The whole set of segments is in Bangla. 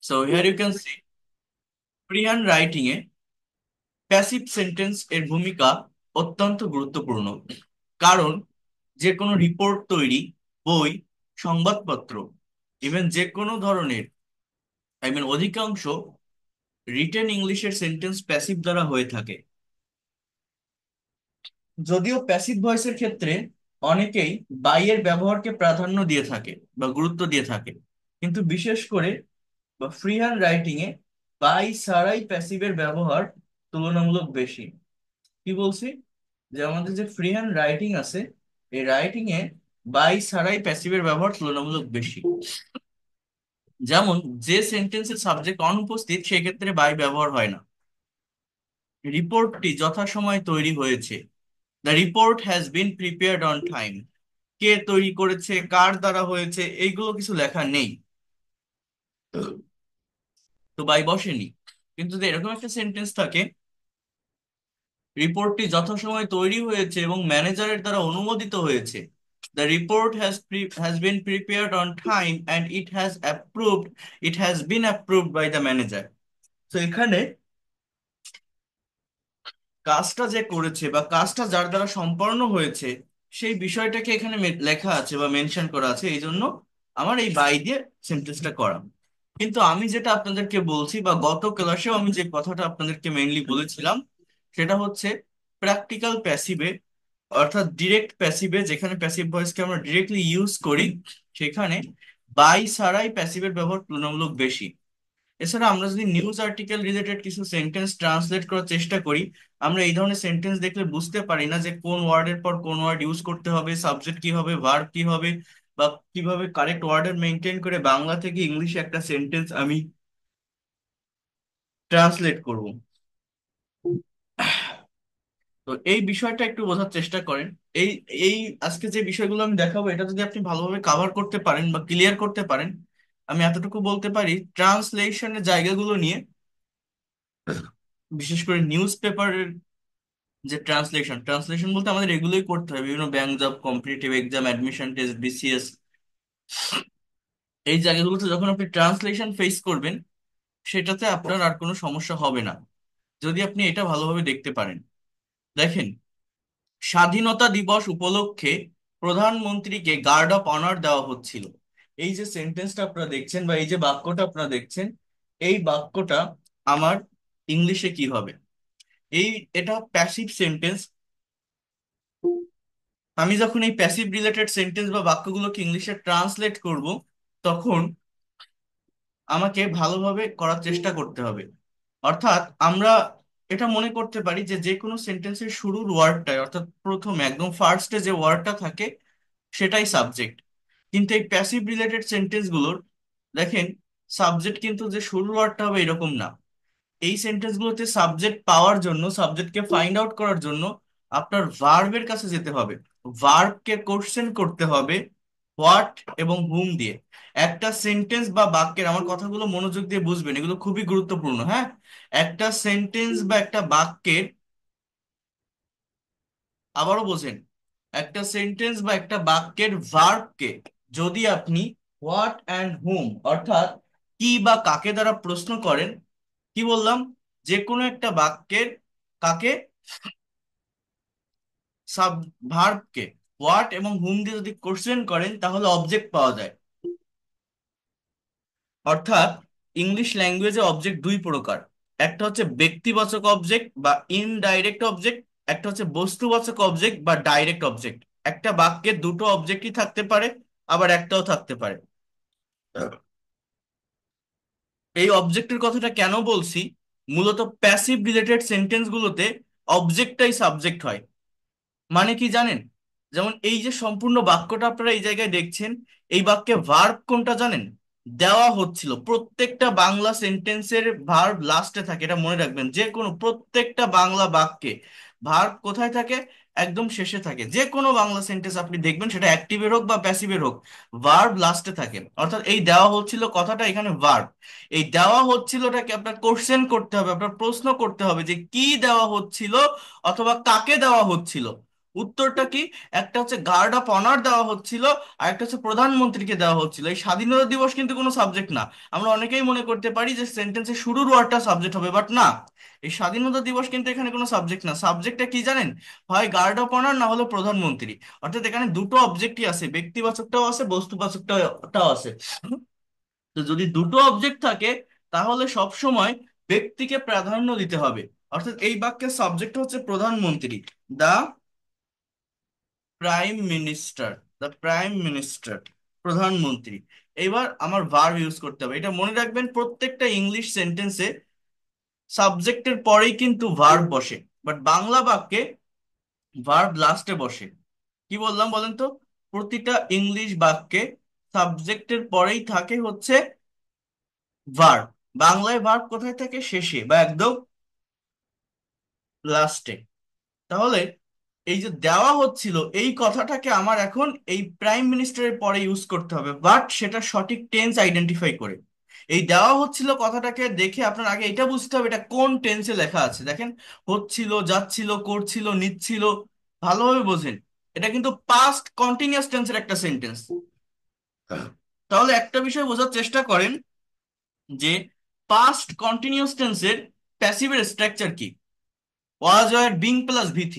So here you can see freehand writing A passive sentence এর ভূমিকা অত্যন্ত গুরুত্বপূর্ণ। কারণ যে কোনো রিপোর্ট তৈরি, বই, সংবাদপত্র, ইভেন যে কোনো ধরনের অধিকাংশ রিটেন ইংলিশের সেন্টেন্স প্যাসিভ দ্বারা হয়ে থাকে। যদিও প্যাসিভ ভয়েসের ক্ষেত্রে অনেকেই বাই এর ব্যবহারকে প্রাধান্য দিয়ে থাকে বা গুরুত্ব দিয়ে থাকে, কিন্তু বিশেষ করে ফ্রি হ্যান্ড রাইটিং এ বাই ছাড়াই প্যাসিভের ব্যবহার তুলনামূলক বেশি। কি বলছি? যে আমাদের যে ফ্রি হ্যান্ড রাইটিং আছে, এই রাইটিং এ বাই ছাড়াই প্যাসিভের ব্যবহার তুলনামূলক বেশি। যেমন যে সেন্টেন্সের সাবজেক্ট অনুপস্থিত সেক্ষেত্রে বাই ব্যবহার হয় না। রিপোর্টটি যথাসময়ে তৈরি হয়েছে, the report has been prepared on time. কে তৈরি করেছে, কার দ্বারা হয়েছে, এইগুলো কিছু লেখা নেই, তো বাই বসেনি। কিন্তু যদি এরকম একটা সেন্টেন্স থাকে, রিপোর্টটি যথাসময়ে তৈরি হয়েছে এবং ম্যানেজারের দ্বারা অনুমোদিত হয়েছে, the report has been prepared on time and it has been approved by the manager. তো এখানে কাজটা যে করেছে বা কাজটা যার দ্বারা সম্পন্ন হয়েছে সেই বিষয়টাকে এখানে লেখা আছে বা মেনশন করা আছে, এই জন্য আমার এই বাই দিয়ে সেন্টেন্সটা করা। কিন্তু আমি যেটা আপনাদেরকে বলছি বা গত ক্লাসেও আমি যে কথাটা আপনাদেরকে মেইনলি বলেছিলাম, সেটা হচ্ছে প্র্যাকটিক্যাল প্যাসিভে, অর্থাৎ ডিরেক্ট প্যাসিভে, যেখানে প্যাসিভ ভয়েসকে আমরা ডিরেক্টলি ইউজ করি, সেখানে বাই ছাড়াই প্যাসিভের ব্যবহার তুলনামূলক বেশি। এছাড়া আমরা যদি নিউজ আর্টিকেল রিলেটেড কিছু সেন্টেন্স ট্রান্সলেট করার চেষ্টা করি, আমরা এই ধরনের সেন্টেন্স দেখলে বুঝতে পারি না যে কোন ওয়ার্ডের পর কোন ওয়ার্ড ইউজ করতে হবে, সাবজেক্ট কি হবে, ভার্ব কি হবে, বা কিভাবে কারেক্ট অর্ডার মেনটেন করে বাংলা থেকে ইংলিশে একটা সেন্টেন্স আমি ট্রান্সলেট করব। তো এই বিষয়টা একটু বোঝার চেষ্টা করেন। এই এই আজকে যে বিষয়গুলো আমি দেখাবো, এটা যদি আপনি ভালোভাবে কাভার করতে পারেন বা ক্লিয়ার করতে পারেন, আমি এতটুকু বলতে পারি ট্রান্সলেশনের জায়গাগুলো নিয়ে, বিশেষ করে নিউজ পেপারের যে ট্রান্সলেশন, ট্রান্সলেশন বলতে আমাদের এগুলোই করতে হয়, বিভিন্ন bank job, competitive exam, admission test, BCS, এই জায়গাগুলোতে যখন আপনি ট্রান্সলেশন ফেস করবেন, সেটাতে আপনার আর কোনো সমস্যা হবে না যদি আপনি এটা ভালোভাবে দেখতে পারেন। দেখেন, স্বাধীনতা দিবস উপলক্ষে প্রধানমন্ত্রীকে গার্ড অফ অনার দেওয়া হচ্ছিল। এই যে সেন্টেন্সটা আপনারা দেখছেন বা এই যে বাক্যটা আপনারা দেখছেন, এই বাক্যটা আমার ইংলিশে কি হবে? এই এটা প্যাসিভ সেন্টেন্স। আমি যখন এই প্যাসিভ রিলেটেড সেন্টেন্স বা বাক্যগুলোকে ইংলিশে ট্রান্সলেট করব, তখন আমাকে ভালোভাবে করার চেষ্টা করতে হবে। অর্থাৎ আমরা এটা মনে করতে পারি যে যে কোনো সেন্টেন্সের শুরুর ওয়ার্ডটাই, অর্থাৎ প্রথমে একদম ফার্স্টে যে ওয়ার্ডটা থাকে সেটাই সাবজেক্ট। কিন্তু এই প্যাসিভ রিলেটেড সেন্টেন্স গুলোর দেখেন, সাবজেক্ট কিন্তু যে শুরুর ওয়ার্ডটা হবে এরকম না। এই সেন্টেন্স গুলোতে সাবজেক্ট পাওয়ার জন্য, সাবজেক্টকে ফাইন্ড আউট করার জন্য আপনার ভার্বের কাছে যেতে হবে, ভার্বকে কোশ্চেন করতে হবে হোয়াট এবং হুম দিয়ে। একটা সেন্টেন্স বা বাক্যের, আমার কথাগুলো মনোযোগ দিয়ে বুঝবেন, এগুলো খুবই গুরুত্বপূর্ণ, হ্যাঁ। একটা সেন্টেন্স বা একটা বাক্যের, আবারও বোঝেন, একটা সেন্টেন্স বা একটা বাক্যের ভার্বকে যদি আপনি হোয়াট অ্যান্ড হুম, অর্থাৎ কি বা কাকে দ্বারা প্রশ্ন করেন, কি বললাম, যে কোনো একটা বাক্যের কাকে, সাব ভার্বকে হোয়াট এবং হুম দিয়ে যদি কোশ্চেন করেন তাহলে অবজেক্ট পাওয়া যায়। অর্থাৎ ইংলিশ ল্যাঙ্গুয়েজে অবজেক্ট দুই প্রকার, একটা হচ্ছে ব্যক্তিবাচক অবজেক্ট বা ইনডাইরেক্ট অবজেক্ট, একটা হচ্ছে বস্তুবাচক অবজেক্ট বা ডাইরেক্ট অবজেক্ট। একটা বাক্যে দুটো অবজেক্টই থাকতে পারে, আবার একটাও থাকতে পারে। এই অবজেক্টের কথাটা কেন বলছি? মূলত প্যাসিভ রিলেটেড সেন্টেন্স গুলোতে অবজেক্টটাই সাবজেক্ট হয়। মানে কি জানেন? যেমন এই যে সম্পূর্ণ বাক্যটা আপনারা এই জায়গায় দেখছেন, এই বাক্যে ভার্ব কোনটা জানেন? দেওয়া হচ্ছিল। প্রত্যেকটা বাংলা সেন্টেন্সের ভার্ব লাস্টে থাকে, এটা মনে রাখবেন। যে কোনো প্রত্যেকটা বাংলা বাক্যে ভার্ব কোথায় থাকে? একদম শেষে থাকে। যে কোনো বাংলা সেন্টেন্স আপনি দেখবেন, সেটা অ্যাক্টিভের হোক বা প্যাসিভের হোক, ভার্ব লাস্টে থাকে। অর্থাৎ এই দেওয়া হচ্ছিল কথাটা এখানে ভার্ব। এই দেওয়া হচ্ছিলটাকে আপনার কোশ্চেন করতে হবে, আপনার প্রশ্ন করতে হবে যে কি দেওয়া হচ্ছিল অথবা কাকে দেওয়া হচ্ছিল। উত্তরটা কি? একটা হচ্ছে গার্ড অফ অনার দেওয়া হচ্ছিল, আর একটা হচ্ছে প্রধানমন্ত্রীকে দেওয়া হচ্ছিল। এই স্বাধীনতা দিবস কিন্তু কোনো সাবজেক্ট না। আমরা অনেকেই মনে করতে পারি যে সেন্টেন্সের শুরুর ওয়ার্ডটা সাবজেক্ট হবে, বাট না। এই স্বাধীনতা দিবস কিন্তু এখানে কোনো সাবজেক্ট না। সাবজেক্টটা কি জানেন? হয় গার্ড অফ অনার, না হলো প্রধানমন্ত্রী। অর্থাৎ এখানে দুটো অবজেক্টই আছে, ব্যক্তিবাচকটাও আছে, বস্তুবাচকটাও আছে। তো যদি দুটো অবজেক্ট থাকে, তাহলে সব সময় ব্যক্তিকে প্রাধান্য দিতে হবে। অর্থাৎ এই বাক্যের সাবজেক্ট হচ্ছে প্রধানমন্ত্রী, the prime minister, the prime minister, প্রধানমন্ত্রী। এবার আমার ভার্ব ইউজ করতে হবে। এটা মনে রাখবেন, প্রত্যেকটা ইংলিশ সেন্টেন্সে সাবজেক্টের পরেই কিন্তু ভার্ব বসে, বাট বাংলা বাক্যে ভার্ব লাস্টে বসে। কি বললাম বলেন তো? প্রতিটা ইংলিশ বাক্যে সাবজেক্টের পরেই থাকে হচ্ছে ভার্ব। বাংলায় ভার্ব কোথায় থাকে? শেষে বা একদম লাস্টে। তাহলে এই যে দেওয়া হচ্ছিল, এই কথাটাকে আমার এখন এই প্রাইম মিনিস্টারের পরে ইউজ করতে হবে, বাট সেটা সঠিক টেন্স আইডেন্টিফাই করে। এই দেওয়া হচ্ছিল কথাটাকে দেখে আপনার আগে এটা বুঝতে হবে এটা কোন টেন্সে লেখা আছে। দেখেন, হচ্ছিল, যাচ্ছিল, করছিল, নিচ্ছিল, ভালোভাবে বোঝেন। এটা কিন্তু পাস্ট কন্টিনিউয়াস টেন্সের একটা সেন্টেন্স। তাহলে একটা বিষয় বোঝার চেষ্টা করেন যে পাস্ট কন্টিনিউয়াস টেন্সের প্যাসিভের স্ট্রাকচার কি। ওয়াজ ওয়ার বিং প্লাস ভি3।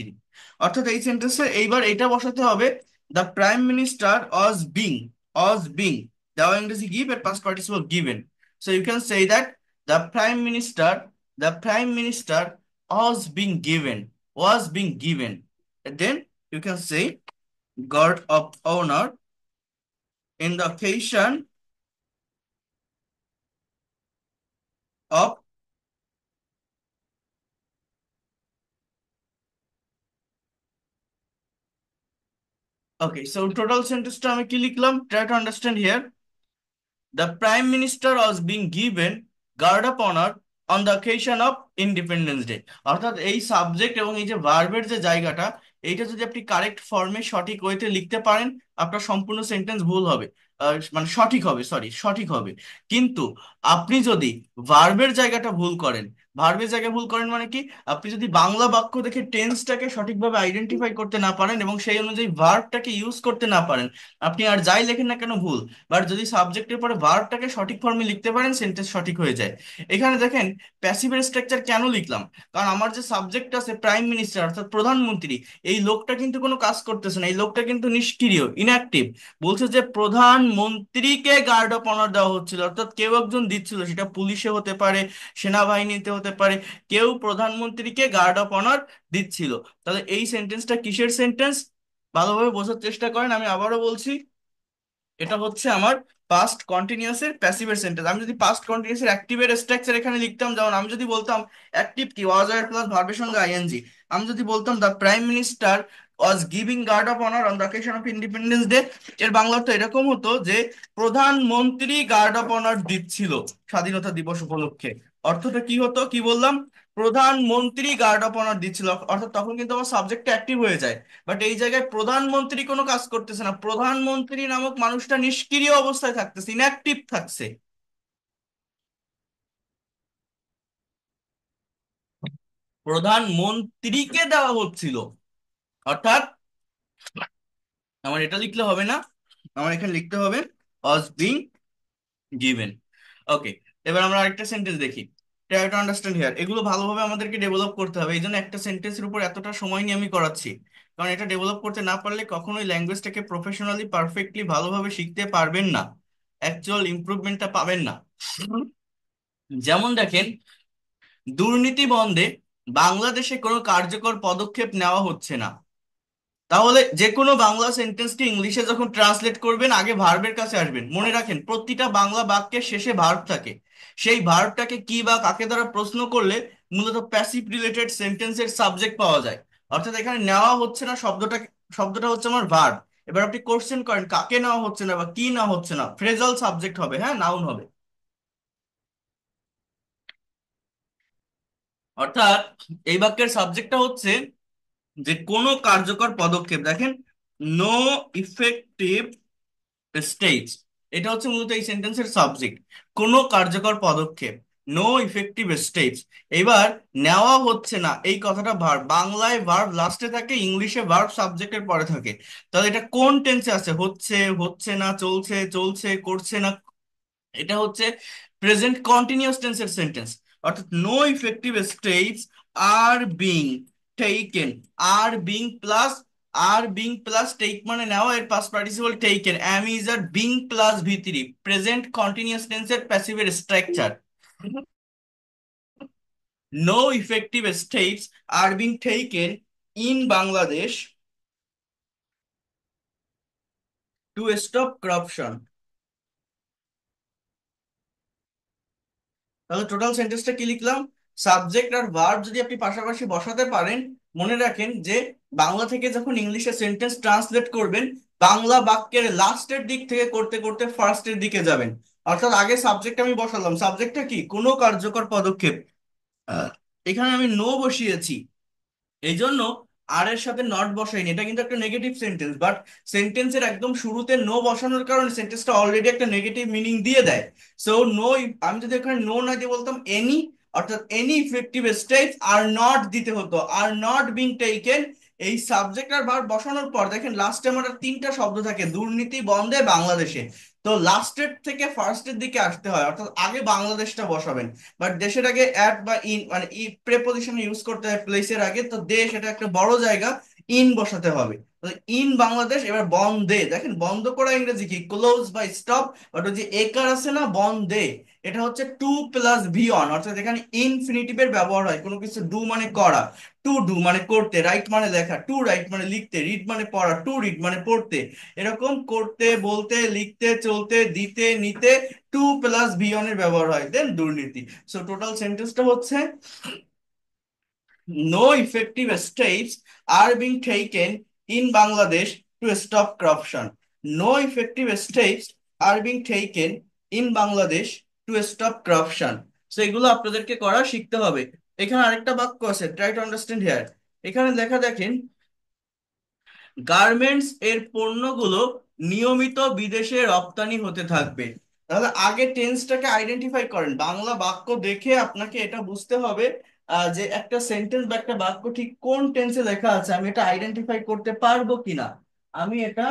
অর্থাৎ এই সেন্টেন্সে এইবার এটা বসাতে হবে, the prime minister was being. Was being, দেওয়া ইংরেজি গিভ এর past participle given. So you can say that the prime minister, the prime minister was being given, was being given. Then you can say guard of honour in the occasion of, okay, so total sentence টা আমি কি লিখলাম? Try to understand here. The Prime Minister was being given guard of honor on the occasion of Independence Day. অর্থাৎ এই সাবজেক্ট এবং এই যে ভার্বের যে জায়গাটা, এইটা যদি আপনি কারেক্ট ফর্মে সঠিক ওয়েতে লিখতে পারেন, আপনার সম্পূর্ণ সেন্টেন্স ভুল হবে, মানে সঠিক হবে, সরি, সঠিক হবে। কিন্তু আপনি যদি ভার্বের জায়গাটা ভুল করেন, ভার্বের জায়গায় ভুল করেন মানে কি? আপনি যদি বাংলা বাক্য দেখে টেন্সটাকে সঠিকভাবে আইডেন্টিফাই করতে না পারেন এবং সেই অনুযায়ী ভার্বটাকে ইউজ করতে না পারেন, আপনি আর যাই লেখেন না কেন ভুল। বাট যদি সাবজেক্টের পরে ভার্বটাকে সঠিক ফর্মে লিখতে পারেন, সেন্টেন্স সঠিক হয়ে যায়। এখানে দেখেন, প্যাসিভের স্ট্রাকচার কেন লিখলাম? কারণ আমার যে সাবজেক্ট আছে প্রাইম মিনিস্টার অর্থাৎ প্রধানমন্ত্রী, এই লোকটা কিন্তু কোনো কাজ করতেছে না, এই লোকটা কিন্তু নিষ্ক্রিয়, ইনঅ্যাক্টিভ। বলছে যে প্রধানমন্ত্রীকে গার্ড অফ অনার দেওয়া হচ্ছিল, অর্থাৎ কেউ একজন দিচ্ছিল, সেটা পুলিশে হতে পারে, সেনাবাহিনীতে হতে পারে, কেউ প্রধানমন্ত্রীকে গার্ড অফ অনার দিচ্ছিল। তাহলে এই সেন্টেন্সটা কিসের সেন্টেন্স? ভালোভাবে বোঝার চেষ্টা করেন, আমি আবারও বলছি, এটা হচ্ছে আমার পাস্ট কন্টিনিউয়াস এর প্যাসিভের সেন্টেন্স। আমি যদি পাস্ট কন্টিনিউয়াস এর অ্যাক্টিভের স্ট্রাকচার এখানে লিখতাম, যেমন আমি যদি বলতাম অ্যাক্টিভ কি, ওয়াজ আর প্লাস ভার্বের সঙ্গে আইএনজি। আমি যদি বলতাম the prime minister was giving guard of honour on the occasion of Independence Day, এর বাংলা তো এরকম হতো যে প্রধানমন্ত্রী গার্ড অফ অনার দিচ্ছিল স্বাধীনতা দিবস উপলক্ষে। অর্থটা কি হতো? কি বললাম? প্রধানমন্ত্রী গার্ড অফ অনার দিচ্ছিল, অর্থাৎ তখন কিন্তু আমার সাবজেক্টটা অ্যাক্টিভ হয়ে যায়। বাট এই জায়গায় প্রধানমন্ত্রী কোনো কাজ করতেছে না, প্রধানমন্ত্রী নামক মানুষটা নিষ্ক্রিয় অবস্থায় থাকতেছে, ইনঅ্যাক্টিভ থাকছে। প্রধানমন্ত্রীকে দেওয়া হচ্ছিল, অর্থাৎ আমার এটা লিখলে হবে না, আমার এখানে লিখতে হবে was being given। ওকে, এবার আমরা আরেকটা সেন্টেন্স দেখি। Try to understand here. এগুলো ভালোভাবে আমাদেরকে ডেভেলপ করতে হবে, এই জন্য একটা সেন্টেন্সের উপর এতটা সময় নিয়ে আমি করাচ্ছি। কারণ এটা ডেভেলপ করতে না পারলে কখনোই ল্যাঙ্গুয়েজটাকে প্রফেশনালি পারফেক্টলি ভালোভাবে শিখতে পারবেন না, অ্যাকচুয়াল ইমপ্রুভমেন্টটা পাবেন না। যেমন দেখেন, দুর্নীতি বন্ধে বাংলাদেশে কোনো কার্যকর পদক্ষেপ নেওয়া হচ্ছে না। তাহলে যে কোনো বাংলা সেন্টেন্সকে ইংলিশে যখন ট্রান্সলেট করবেন, আগে ভার্বের কাছে আসবেন। মনে রাখেন, প্রতিটা বাংলা বাক্যের শেষে ভার্ব থাকে। সেই ভার্বটাকে কি বা কাকে দ্বারা প্রশ্ন করলে মূলত প্যাসিভ রিলেটেড সেন্টেন্সের সাবজেক্ট পাওয়া যায়। অর্থাৎ এখানে নেওয়া হচ্ছে না শব্দটা, শব্দটা হচ্ছে আমার ভার্ব। এবার আপনি কোশ্চেন করেন কাকে নেওয়া হচ্ছে না বা কি নেওয়া হচ্ছে না, ফ্রেজাল সাবজেক্ট হবে, হ্যাঁ, নাউন হবে। অর্থাৎ এই বাক্যের সাবজেক্টটা হচ্ছে যে কোনো কার্যকর পদক্ষেপ। দেখেন, নো ইফেক্টিভ স্টেজ, এটা হচ্ছে মূলত এই সেন্টেন্সের সাবজেক্ট। কোনো কার্যকর পদক্ষেপ, নো ইফেক্টিভ স্টেপস। এবার নেওয়া হচ্ছে না এই কথাটা ভার্ব, বাংলায় ভার্ব লাস্টে থাকে, ইংলিশে ভার্ব সাবজেক্টের পরে থাকে। তাহলে এটা কোন টেন্সে আছে? হচ্ছে, হচ্ছে না, চলছে, চলছে, করছে না। এটা হচ্ছে প্রেজেন্ট কন্টিনিউয়াস টেন্সের সেন্টেন্স। অর্থাৎ no effective steps are being taken. Are being plus take মানে নেওয়া, এর past participle taken, am is are being plus V three, present continuous টেন্সের প্যাসিভের structure. No effective steps are being taken in Bangladesh to stop corruption. তাহলে টোটাল সেন্টেন্সটা কি লিখলাম? সাবজেক্ট আর ভার্ব যদি আপনি পাশাপাশি বসাতে পারেন, মনে রাখেন যে বাংলা থেকে যখন ইংলিশে সেন্টেন্স ট্রান্সলেট করবেন, বাংলা বাক্যের লাস্টের দিক থেকে করতে করতে ফার্স্টের দিকে যাবেন। অর্থাৎ আগে সাবজেক্ট আমি বসালাম, সাবজেক্টটা কি? কোনো কার্যকর পদক্ষেপ। আহ, এখানে আমি নো বসিয়েছি, এই জন্য আর এর সাথে নট বসাইনি, এটা কিন্তু একটা নেগেটিভ সেন্টেন্স, বাট সেন্টেন্সের একদম শুরুতে নো বসানোর কারণে সেন্টেন্সটা অলরেডি একটা নেগেটিভ মিনিং দিয়ে দেয়। সো নো, আমি যদি এখানে নো না দিয়ে বলতাম এনি, অর্থাৎ any effective steps are not দিতে হতো, আর নট বিং টেকেন। এই সাবজেক্ট আর ভার্ব বসানোর পর দেখেন লাস্টে আমার তিনটা শব্দ থাকে, দুর্নীতি বন্ধে বাংলাদেশে। তো লাস্টের থেকে ফার্স্টের দিকে আসতে হয়, অর্থাৎ আগে বাংলাদেশটা বসাবেন। বাট দেশের আগে অ্যাট বা ইন মানে প্রেপোজিশন ইউজ করতে হয় প্লেসের আগে, তো দেশ এটা একটা বড় জায়গা, ইন বসাতে হবে। ইন বাংলাদেশ। এবার বন্ধে, দেখেন বন্ধ করা ইংরেজি কি? ক্লোজ বা স্টপ। বাট ওই যে একার আছে না বন্ধে, এটা হচ্ছে টু প্লাস ভি অন, অর্থাৎ এখানে ইনফিনিটিভের ব্যবহার হয় কোনো কিছু ডু মানে করা, টু ডু মানে করতে, রাইট মানে লেখা, টু রাইট মানে লিখতে, রিড মানে পড়া, টু রিড মানে পড়তে। এরকম করতে, বলতে, লিখতে, চলতে, দিতে, নিতে টু প্লাস বি অন এর ব্যবহার হয়, দেন দুর্নীতি। সো টোটাল সেন্টেন্সটা হচ্ছে no effective steps are being taken in Bangladesh to stop corruption. No effective steps are being taken in Bangladesh to stop corruption. So এগুলো আপনাদেরকে করা শিখতে হবে। এখানে আরেকটা বাক্য আছে, ট্রাই টু আন্ডারস্ট্যান্ড হিয়ার। এখানে লেখা দেখেন, গার্মেন্টস এর পণ্যগুলো নিয়মিত বিদেশে রপ্তানি হতে থাকবে। তাহলে আগে টেন্সটাকে আইডেন্টিফাই করেন, বাংলা বাক্য দেখে আপনাকে এটা বুঝতে হবে যে একটা সেন্টেন্স বা একটা বাক্য ঠিক কোন টেন্সে লেখা আছে, আমি এটা আইডেন্টিফাই করতে পারবো কিনা। আমি এটা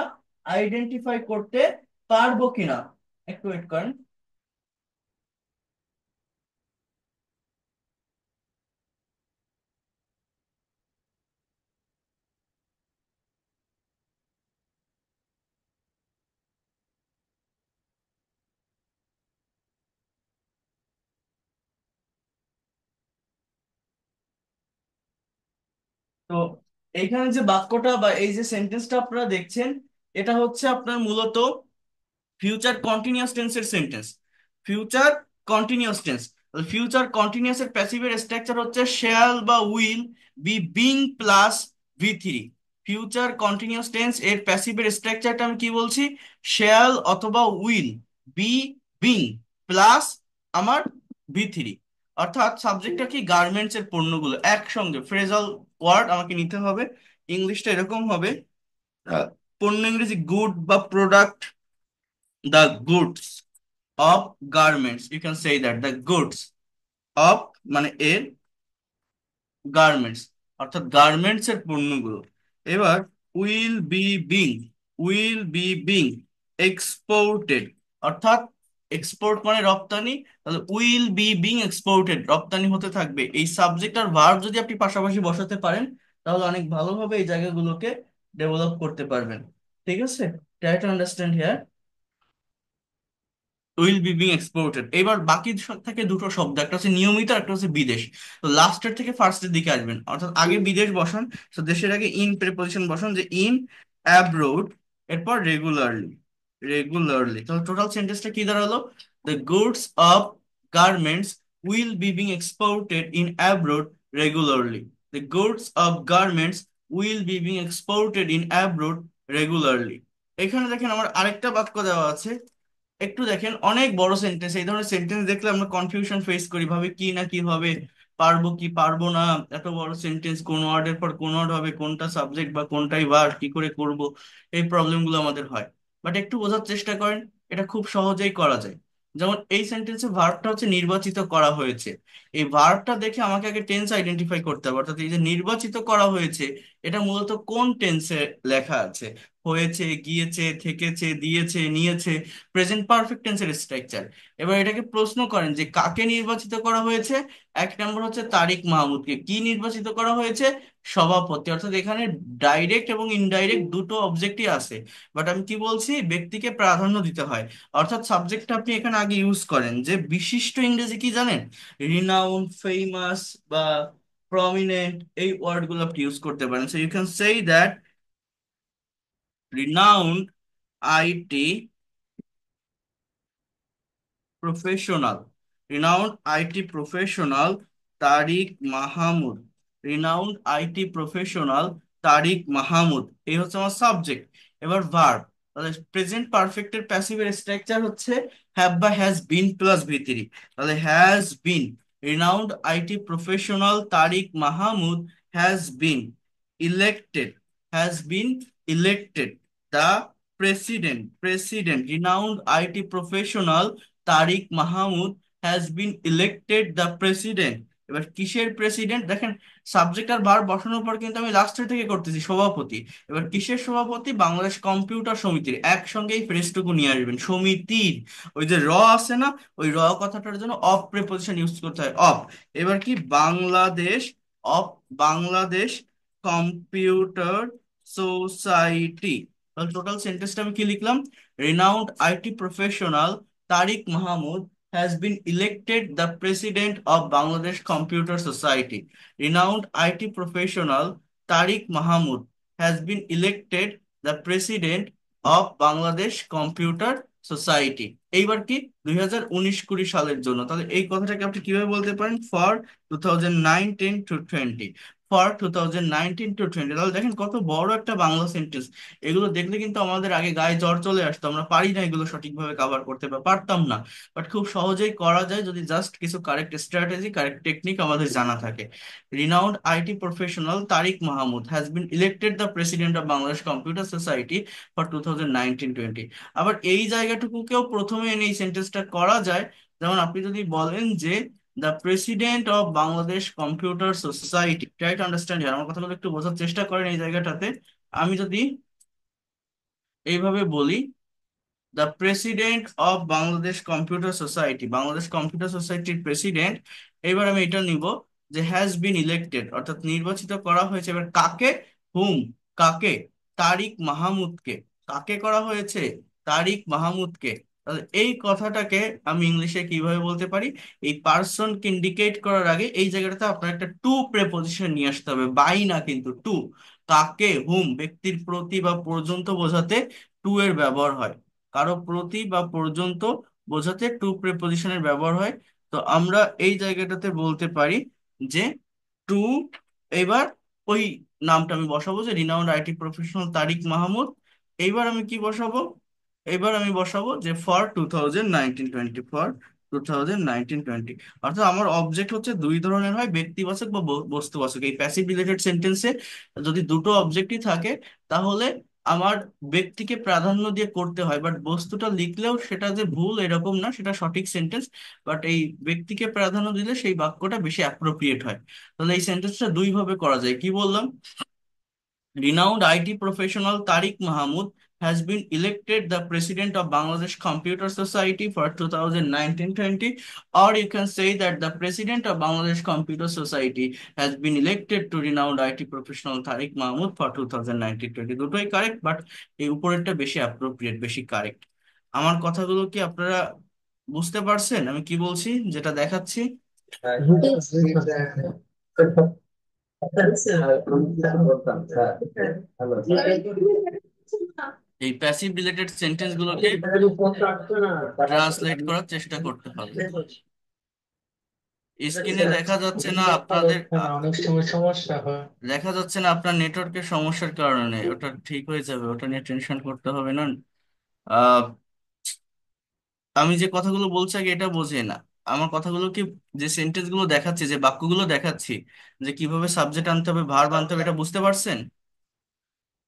আইডেন্টিফাই করতে পারবো কিনা, একটু ওয়েট করেন। তো এইখানে যে বাক্যটা বা এই যে সেন্টেন্সটা আপনারা দেখছেন, এটা হচ্ছে আপনার মূলত ফিউচার কন্টিনিউয়াস টেন্সের sentence. Future continuous tense, future continuous এর প্যাসিভের স্ট্রাকচার হচ্ছে শ্যাল বা will be being plus V three. Future continuous tense এর প্যাসিভের স্ট্রাকচারটা আমি কি বলছি? শ্যাল অথবা উইল বি বিং প্লাস আমার ভি থ্রি। অর্থাৎ সাবজেক্টটা কি? গার্মেন্টস এর পণ্যগুলো। একসঙ্গে ফ্রেজাল ওয়ার্ড আমাকে নিতে হবে। ইংলিশটা এরকম হবে, পণ্য ইংরেজি গুড বা product, the goods of garments, you can say that the goods of মানে এর, গার্মেন্টস অর্থাৎ গার্মেন্টস এর পণ্যগুলো। এবার will be being, will be being exported, অর্থাৎ এক্সপোর্ট মানে রপ্তানি, তাহলে উইল বি বিং এক্সপোর্টেড রপ্তানি হতে থাকবে। এই সাবজেক্ট আর ভার্ব যদি আপনি পাশাপাশি বসাতে পারেন, তাহলে অনেক ভালোভাবে এই জায়গাগুলোকে ডেভেলপ করতে পারবেন। ঠিক আছে, try to understand here. Will be being exported. এবার বাকি থাকে দুটো শব্দ, একটা হচ্ছে নিয়মিত, একটা হচ্ছে বিদেশ। তো লাস্টের থেকে ফার্স্টের দিকে আসবেন, অর্থাৎ আগে বিদেশ বসান। তো দেশের আগে ইন প্রিপোজিশন বসান, যে ইন অ্যাব্রোড, এরপর রেগুলারলি, রেগুলারলি। তো টোটাল সেন্টেন্সটা কি দাঁড়ালো? The goods of garments will be being exported in abroad regularly. The goods of garments will be being exported in abroad regularly. এখানে দেখেন আমার আরেকটা বাক্য দেওয়া আছে, একটু দেখেন, অনেক বড় সেন্টেন্স। এই ধরনের সেন্টেন্স দেখলে আমরা কনফিউশন ফেস করি, ভাবে কি না কি হবে, পারবো কি পারবো না। এত বড় সেন্টেন্স, কোন ওয়ার্ডের পর কোন ওয়ার্ড হবে, কোনটা সাবজেক্ট বা কোনটাই ভার্ব, কি করে করব, এই প্রবলেম গুলো আমাদের হয়। বাট একটু বোঝার চেষ্টা করেন, এটা খুব সহজেই করা যায়। যেমন এই সেন্টেন্সে ভার্বটা হচ্ছে নির্বাচিত করা হয়েছে, এই ভার্বটা দেখে আমাকে আগে টেন্স আইডেন্টিফাই করতে হবে, অর্থাৎ এই যে নির্বাচিত করা হয়েছে এটা মূলত কোন টেন্সে লেখা আছে। হয়েছে, গিয়েছে, থেকেছে, দিয়েছে, নিয়েছে, প্রেজেন্ট পারফেক্ট টেন্সের স্ট্রাকচার। এবার এটাকে প্রশ্ন করেন যে কাকে নির্বাচিত করা হয়েছে। এক নম্বর হচ্ছে তারিক মাহমুদকে। কি নির্বাচিত করা হয়েছে? সভাপতি। অর্থাৎ এখানে ডাইরেক্ট এবং ইনডাইরেক্ট দুটো অবজেক্টই আছে, বাট আমি কি বলছি, ব্যক্তিকে প্রাধান্য দিতে হয়। অর্থাৎ সাবজেক্টটা আপনি এখানে আগে ইউজ করেন, যে বিশিষ্ট ইংরেজি কি জানেন? রিনাউন, ফেমাস বা প্রমিনেন্ট, এই ওয়ার্ডগুলো আপনি ইউজ করতে পারেন। So you can say that renowned IT professional, renowned IT professional Tariq Mahmud, renowned IT professional Tariq Mahmud, এই হচ্ছে আমার সাবজেক্ট। এবার ভার্ব, তাহলে প্রেজেন্ট পারফেক্টের প্যাসিভের স্ট্রাকচার হচ্ছে হ্যাভ বা হ্যাজ বিন প্লাস ভি3। তাহলে has been, renowned IT professional Tariq Mahmud has been elected, has been elected the president, renowned IT professional Tariq Mahmud has been elected the president. এবার কিসের প্রেসিডেন্ট দেখেন, সাবজেক্ট আর ভার্ব বসানোর পর কিন্তু আমি লাস্টের থেকে করতেছি সভাপতি। এবার কিসের সভাপতি? বাংলাদেশ কম্পিউটার সমিতির। একসঙ্গে এই ফ্রেজটুকু নিয়ে আসবেন, সমিতির। ওই যে র আছে না, ওই র কথাটার জন্য অফ প্রিপোজিশন ইউজ করতে হয়, অফ। এবার কি Bangladesh, of Bangladesh computer society. তাহলে টোটাল সেন্টেন্সটা আমি কি লিখলাম? Renowned IT professional Tariq Mahmood has been elected the president of Bangladesh Computer Society. Renowned IT professional Tariq Mahmood has been elected the president of Bangladesh Computer Society. এইবার কি 2019-20 সালের জন্য, তাহলে এই কথাটাকে আপনি কিভাবে বলতে পারেন? For 2019 to 20, for 2019 to 20। তাহলে দেখেন কত বড় একটা বাংলা সেন্টেন্স। এগুলো দেখলে কিন্তু আমাদের আগে গায়ে জ্বর চলে আসতো, আমরা পারি না এগুলো সঠিকভাবে কভার করতে, বা পারতাম না। বাট খুব সহজেই করা যায় যদি জাস্ট কিছু কারেক্ট স্ট্র্যাটেজি, কারেক্ট টেকনিক আমাদের জানা থাকে। Renowned IT professional Tariq Mahmud has been elected the president of Bangladesh computer society for 2019-20। আবার এই জায়গাটুকুকেও প্রথমে এনে এই সেন্টেন্সটা করা যায়। যেমন আপনি যদি বলেন যে the president of Bangladesh computer society, try to understand, আমার কথাগুলো একটু বোঝার চেষ্টা করেন এই জায়গাটাতে। আমি যদি এইভাবে বলি, the president of Bangladesh computer society, Bangladesh computer সোসাইটির প্রেসিডেন্ট। এবার আমি এটা নিব যে হ্যাজ বিন ইলেক্টেড, অর্থাৎ নির্বাচিত করা হয়েছে। এবার কাকে? হুম, কাকে? তারিক মাহমুদকে। কাকে করা হয়েছে? তারিক মাহমুদকে। তাহলে এই কথাটাকে আমি ইংলিশে কিভাবে বলতে পারি? এই পার্সনকে ইন্ডিকেট করার আগে এই জায়গাটাতে আপনার একটা টু প্রেপোজিশন নিয়ে আসতে হবে, বাই না কিন্তু টু। কাকে, হুম, ব্যক্তির প্রতি বা পর্যন্ত বোঝাতে টু এর ব্যবহার হয়, কারো প্রতি বা পর্যন্ত বোঝাতে টু প্রিপজিশনের ব্যবহার হয়। তো আমরা এই জায়গাটাতে বলতে পারি যে টু। এবার ওই নামটা আমি বসাবো যে renowned IT professional Tariq Mahmud. এইবার আমি কি বসাবো? এবার আমি বসাবো যে ফর 2019-20, ফর 2019-20। অর্থাৎ আমার অবজেক্ট হচ্ছে দুই ধরনের হয়, ব্যক্তিবাচক বা বস্তুবাচক। এই প্যাসিভ রিলেটেড সেন্টেন্সে যদি দুটো অবজেক্টই থাকে তাহলে আমার ব্যক্তিকে প্রাধান্য দিয়ে করতে হয়, বাট বস্তুটা লিখলেও সেটা যে ভুল এরকম না, সেটা সঠিক সেন্টেন্স। বাট এই ব্যক্তিকে প্রাধান্য দিলে সেই বাক্যটা বেশি অ্যাপ্রোপ্রিয়েট হয়। তাহলে এই সেন্টেন্সটা দুই ভাবে করা যায়, কি বললাম? Renowned IT professional Tariq Mahmood has been elected the president of Bangladesh Computer Society for 2019-20, or you can say that the president of Bangladesh Computer Society has been elected to renowned IT professional Tariq Mahmood for 2019-20। দুটোই কারেক্ট, বাট এই উপরেরটা বেশি অ্যাপ্রোপ্রিয়েট, বেশি কারেক্ট। আমার কথাগুলো কি আপনারা বুঝতে পারছেন আমি কি বলছি, যেটা দেখাচ্ছি? এই প্যাসিভ রিলেটেড সেন্টেন্স গুলোকে ট্রান্সলেট করার চেষ্টা করতে হবে। স্ক্রিনে দেখা যাচ্ছে না আপনাদের, অনেক সময় সমস্যা হয়। দেখা যাচ্ছে না আপনার নেটওয়ার্কের সমস্যার কারণে। ওটা ঠিক হয়ে যাবে, ওটা নিয়ে টেনশন করতে হবে না। আহ আমি যে কথাগুলো বলছি আগে এটা বোঝে না আমার কথাগুলো কি, যে সেন্টেন্স গুলো দেখাচ্ছি, যে বাক্যগুলো দেখাচ্ছি, যে কিভাবে সাবজেক্ট আনতে হবে, ভার্ব আনতে হবে, এটা বুঝতে পারছেন?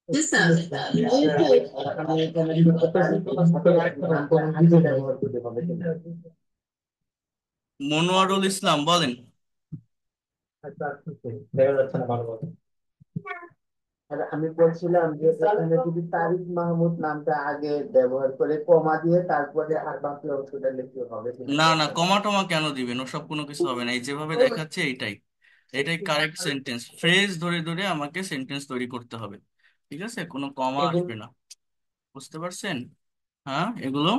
আমি এখানে কোনো কিছু ব্যবহার করতে হবে কিনা? মনোয়ারুল ইসলাম বলেন। আচ্ছা, আচ্ছা, দেখা যাচ্ছে না ভালো কথা। আর আমি বলছিলাম যে এখানে যদি তারিক মাহমুদ নামটা আগে ব্যবহার করে কমা দিয়ে তারপরে আর বাকি অংশটা লিখতে হবে কিনা না না, কোনটা? কমা টমা কেন দিবেন? ওসব কোনো কিছু হবে না, এই যেভাবে দেখাচ্ছে এইটাই, এটাই কারেক্ট সেন্টেন্স। ফ্রেজ ধরে ধরে আমাকে সেন্টেন্স তৈরি করতে হবে, ঠিক আছে? কোনো কমা এগুলো আসবে না। বুঝতে পারছেন? হ্যাঁ, এগুলো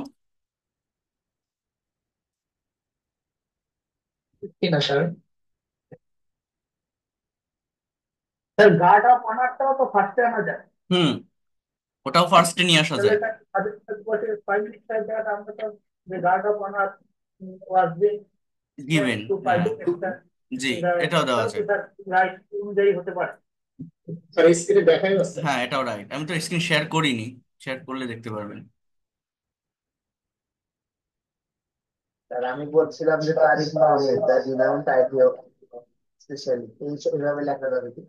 কিনা স্যার? স্যার গার্ড অফ অনারটাও তো ফার্স্টে আনা যায়। হুম, ওটাও ফার্স্টে নিয়ে আসা তাহলে যায়। স্যার তাদের বসে প্রাইম মিনিস্টার দ্যাট আমরা তো the guard of honor was being sent given, to prime হ্যাঁ। minister জি, in the এটাও দেওয়া তাহলে তো যায়। স্যার রাইট অনুযায়ী হতে পারে। স্যার স্ক্রিনে দেখাই যাচ্ছে। হ্যাঁ, এটাও রাইট। আমি তো স্ক্রিন শেয়ার করিনি, শেয়ার করলে দেখতে পারবেন। স্যার আমি বলছিলাম যে Tariq Mahmud the renowned idea specially এইভাবে লেখা যাবে কি?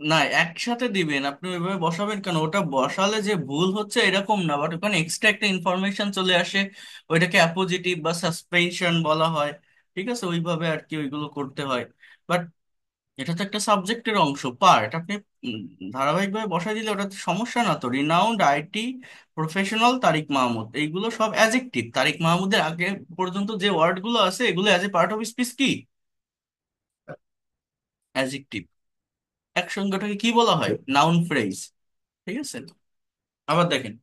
না, একসাথে দিবেন আপনি, ওইভাবে বসাবেন কেন? ওটা বসালে যে ভুল হচ্ছে এরকম না, বাট ওখানে এক্সট্রা একটা ইনফরমেশন চলে আসে, ওইটাকে অ্যাপোজিটিভ বা সাসপেনশন বলা হয়। ঠিক আছে, ওইভাবে আর কি ওইগুলো করতে হয়। বাট এটা তো একটা সাবজেক্টের অংশ, পার্ট। আপনি উম, ধারাবাহিকভাবে বসাই দিলে ওটা তো সমস্যা না তো। Renowned IT professional Tariq Mahmud, এইগুলো সব অ্যাজেক্টিভ। তারিক মাহমুদের আগে পর্যন্ত যে ওয়ার্ডগুলো আছে এগুলো as a part of speech কি? অ্যাজেক্টিভ। একসঙ্গে ওটাকে কি বলা হয়? Noun phrase. ঠিক আছে। আবার দেখেন,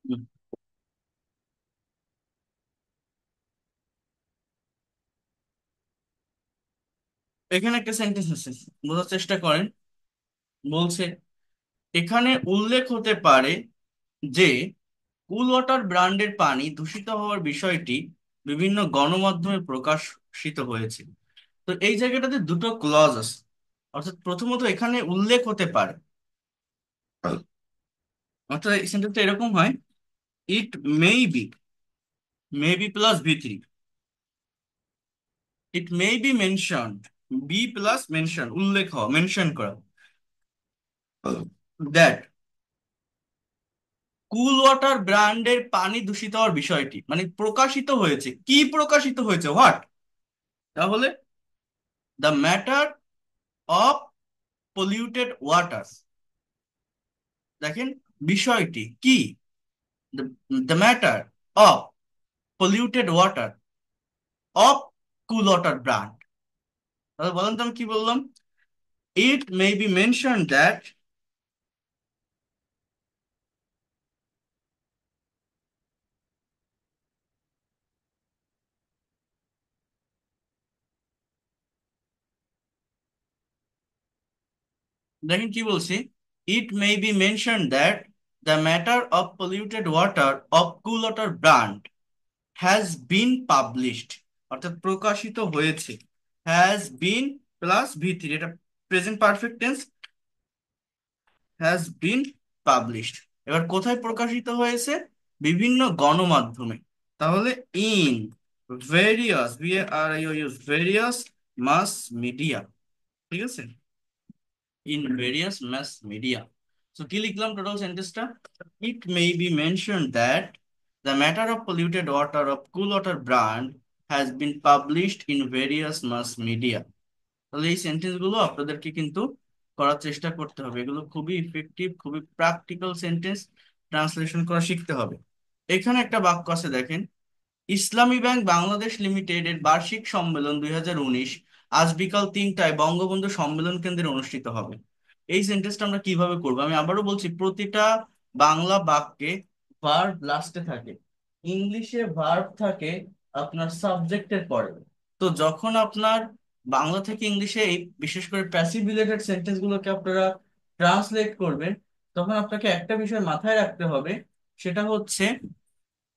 হুম, এখানে একটা সেন্টেন্স আছে, বোঝার চেষ্টা করেন। বলছে এখানে উল্লেখ হতে পারে যে কুল ওয়াটার ব্র্যান্ডের পানি দূষিত হওয়ার বিষয়টি বিভিন্ন গণমাধ্যমে প্রকাশিত হয়েছে। তো এই জায়গাটাতে দুটো ক্লজ আছে। অর্থাৎ প্রথমত এখানে উল্লেখ হতে পারে, অর্থাৎ এই সেন্টেন্সটা এরকম হয়, it may be, may be plus V three, it may be mentioned, be plus mention, উল্লেখ হওয়া, মেনশন করা, দ্যাট কুল ওয়াটার ব্র্যান্ডের পানি দূষিত হওয়ার বিষয়টি, মানে প্রকাশিত হয়েছে, কি প্রকাশিত হয়েছে? হোয়াট? তাহলে the matter of polluted water. দেখেন, বিষয়টি কি? The matter of polluted water of cool water brand. তাহলে বলেন তো আমি কি বললাম? It may be mention that, দেখেন কি বলছি, it may be mention that the matter of polluted water of cool water brand has been published, অর্থাৎ প্রকাশিত হয়েছে। Has been plus V three, এটা present perfect tense. Has been published, এবার কোথায় প্রকাশিত হয়েছে? বিভিন্ন গণমাধ্যমে। তাহলে in various, V R I use, various mass media. ঠিক আছে, in various mass media. So কি লিখলাম টোটাল সেন্টেন্সটা? It may be mention that the matter of polluted water of cool water brand has been published in various mass media. তাহলে এই সেন্টেন্স গুলো আপনাদেরকে কিন্তু করার চেষ্টা করতে হবে, এগুলো খুবই ইফেক্টিভ, খুবই প্র্যাকটিক্যাল সেন্টেন্স। ট্রান্সলেশন করা শিখতে হবে। এখানে একটা বাক্য আছে, দেখেন, ইসলামী ব্যাংক বাংলাদেশ লিমিটেড এর বার্ষিক সম্মেলন 2019 আজ বিকাল 3টায় বঙ্গবন্ধু সম্মেলন কেন্দ্রে অনুষ্ঠিত হবে। এই সেন্টেন্সটা আমরা কিভাবে করবো? আমি আবারও বলছি, প্রতিটা বাংলা বাক্যে ভার্ব লাস্টে থাকে। ইংলিশে ভার্ব থাকে আপনার সাবজেক্টের পরে। তো যখন আপনার বাংলা থেকে ইংলিশে এই বিশেষ করে প্যাসিভ রিলেটেড সেন্টেন্স গুলোকে আপনারা ট্রান্সলেট করবেন, তখন আপনাকে একটা বিষয় মাথায় রাখতে হবে, সেটা হচ্ছে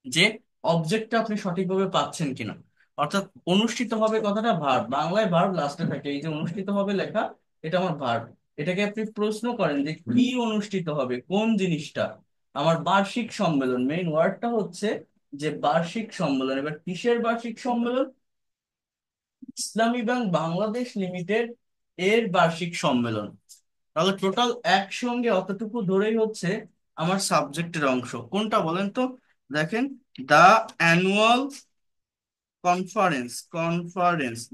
যে অবজেক্টটা আপনি সঠিকভাবে পাচ্ছেন কিনা। অর্থাৎ অনুষ্ঠিত হবে কথাটা ভার্ব, বাংলায় ভার্ব লাস্টে থাকে। এই যে অনুষ্ঠিত হবে লেখা, এটা আমার ভার্ব। এটাকে আপনি প্রশ্ন করেন যে কি অনুষ্ঠিত হবে, কোন জিনিসটা? আমার বার্ষিক সম্মেলন, মেইন ওয়ার্ডটা হচ্ছে যে বার্ষিক সম্মেলন, এবার কিসের বার্ষিক সম্মেলন? ইসলামী ব্যাংক বাংলাদেশ লিমিটেড এর বার্ষিক সম্মেলন। তাহলে টোটাল একসঙ্গে অতটুকু ধরেই হচ্ছে আমার সাবজেক্টের অংশ। কোনটা বলেন তো? দেখেন, the annual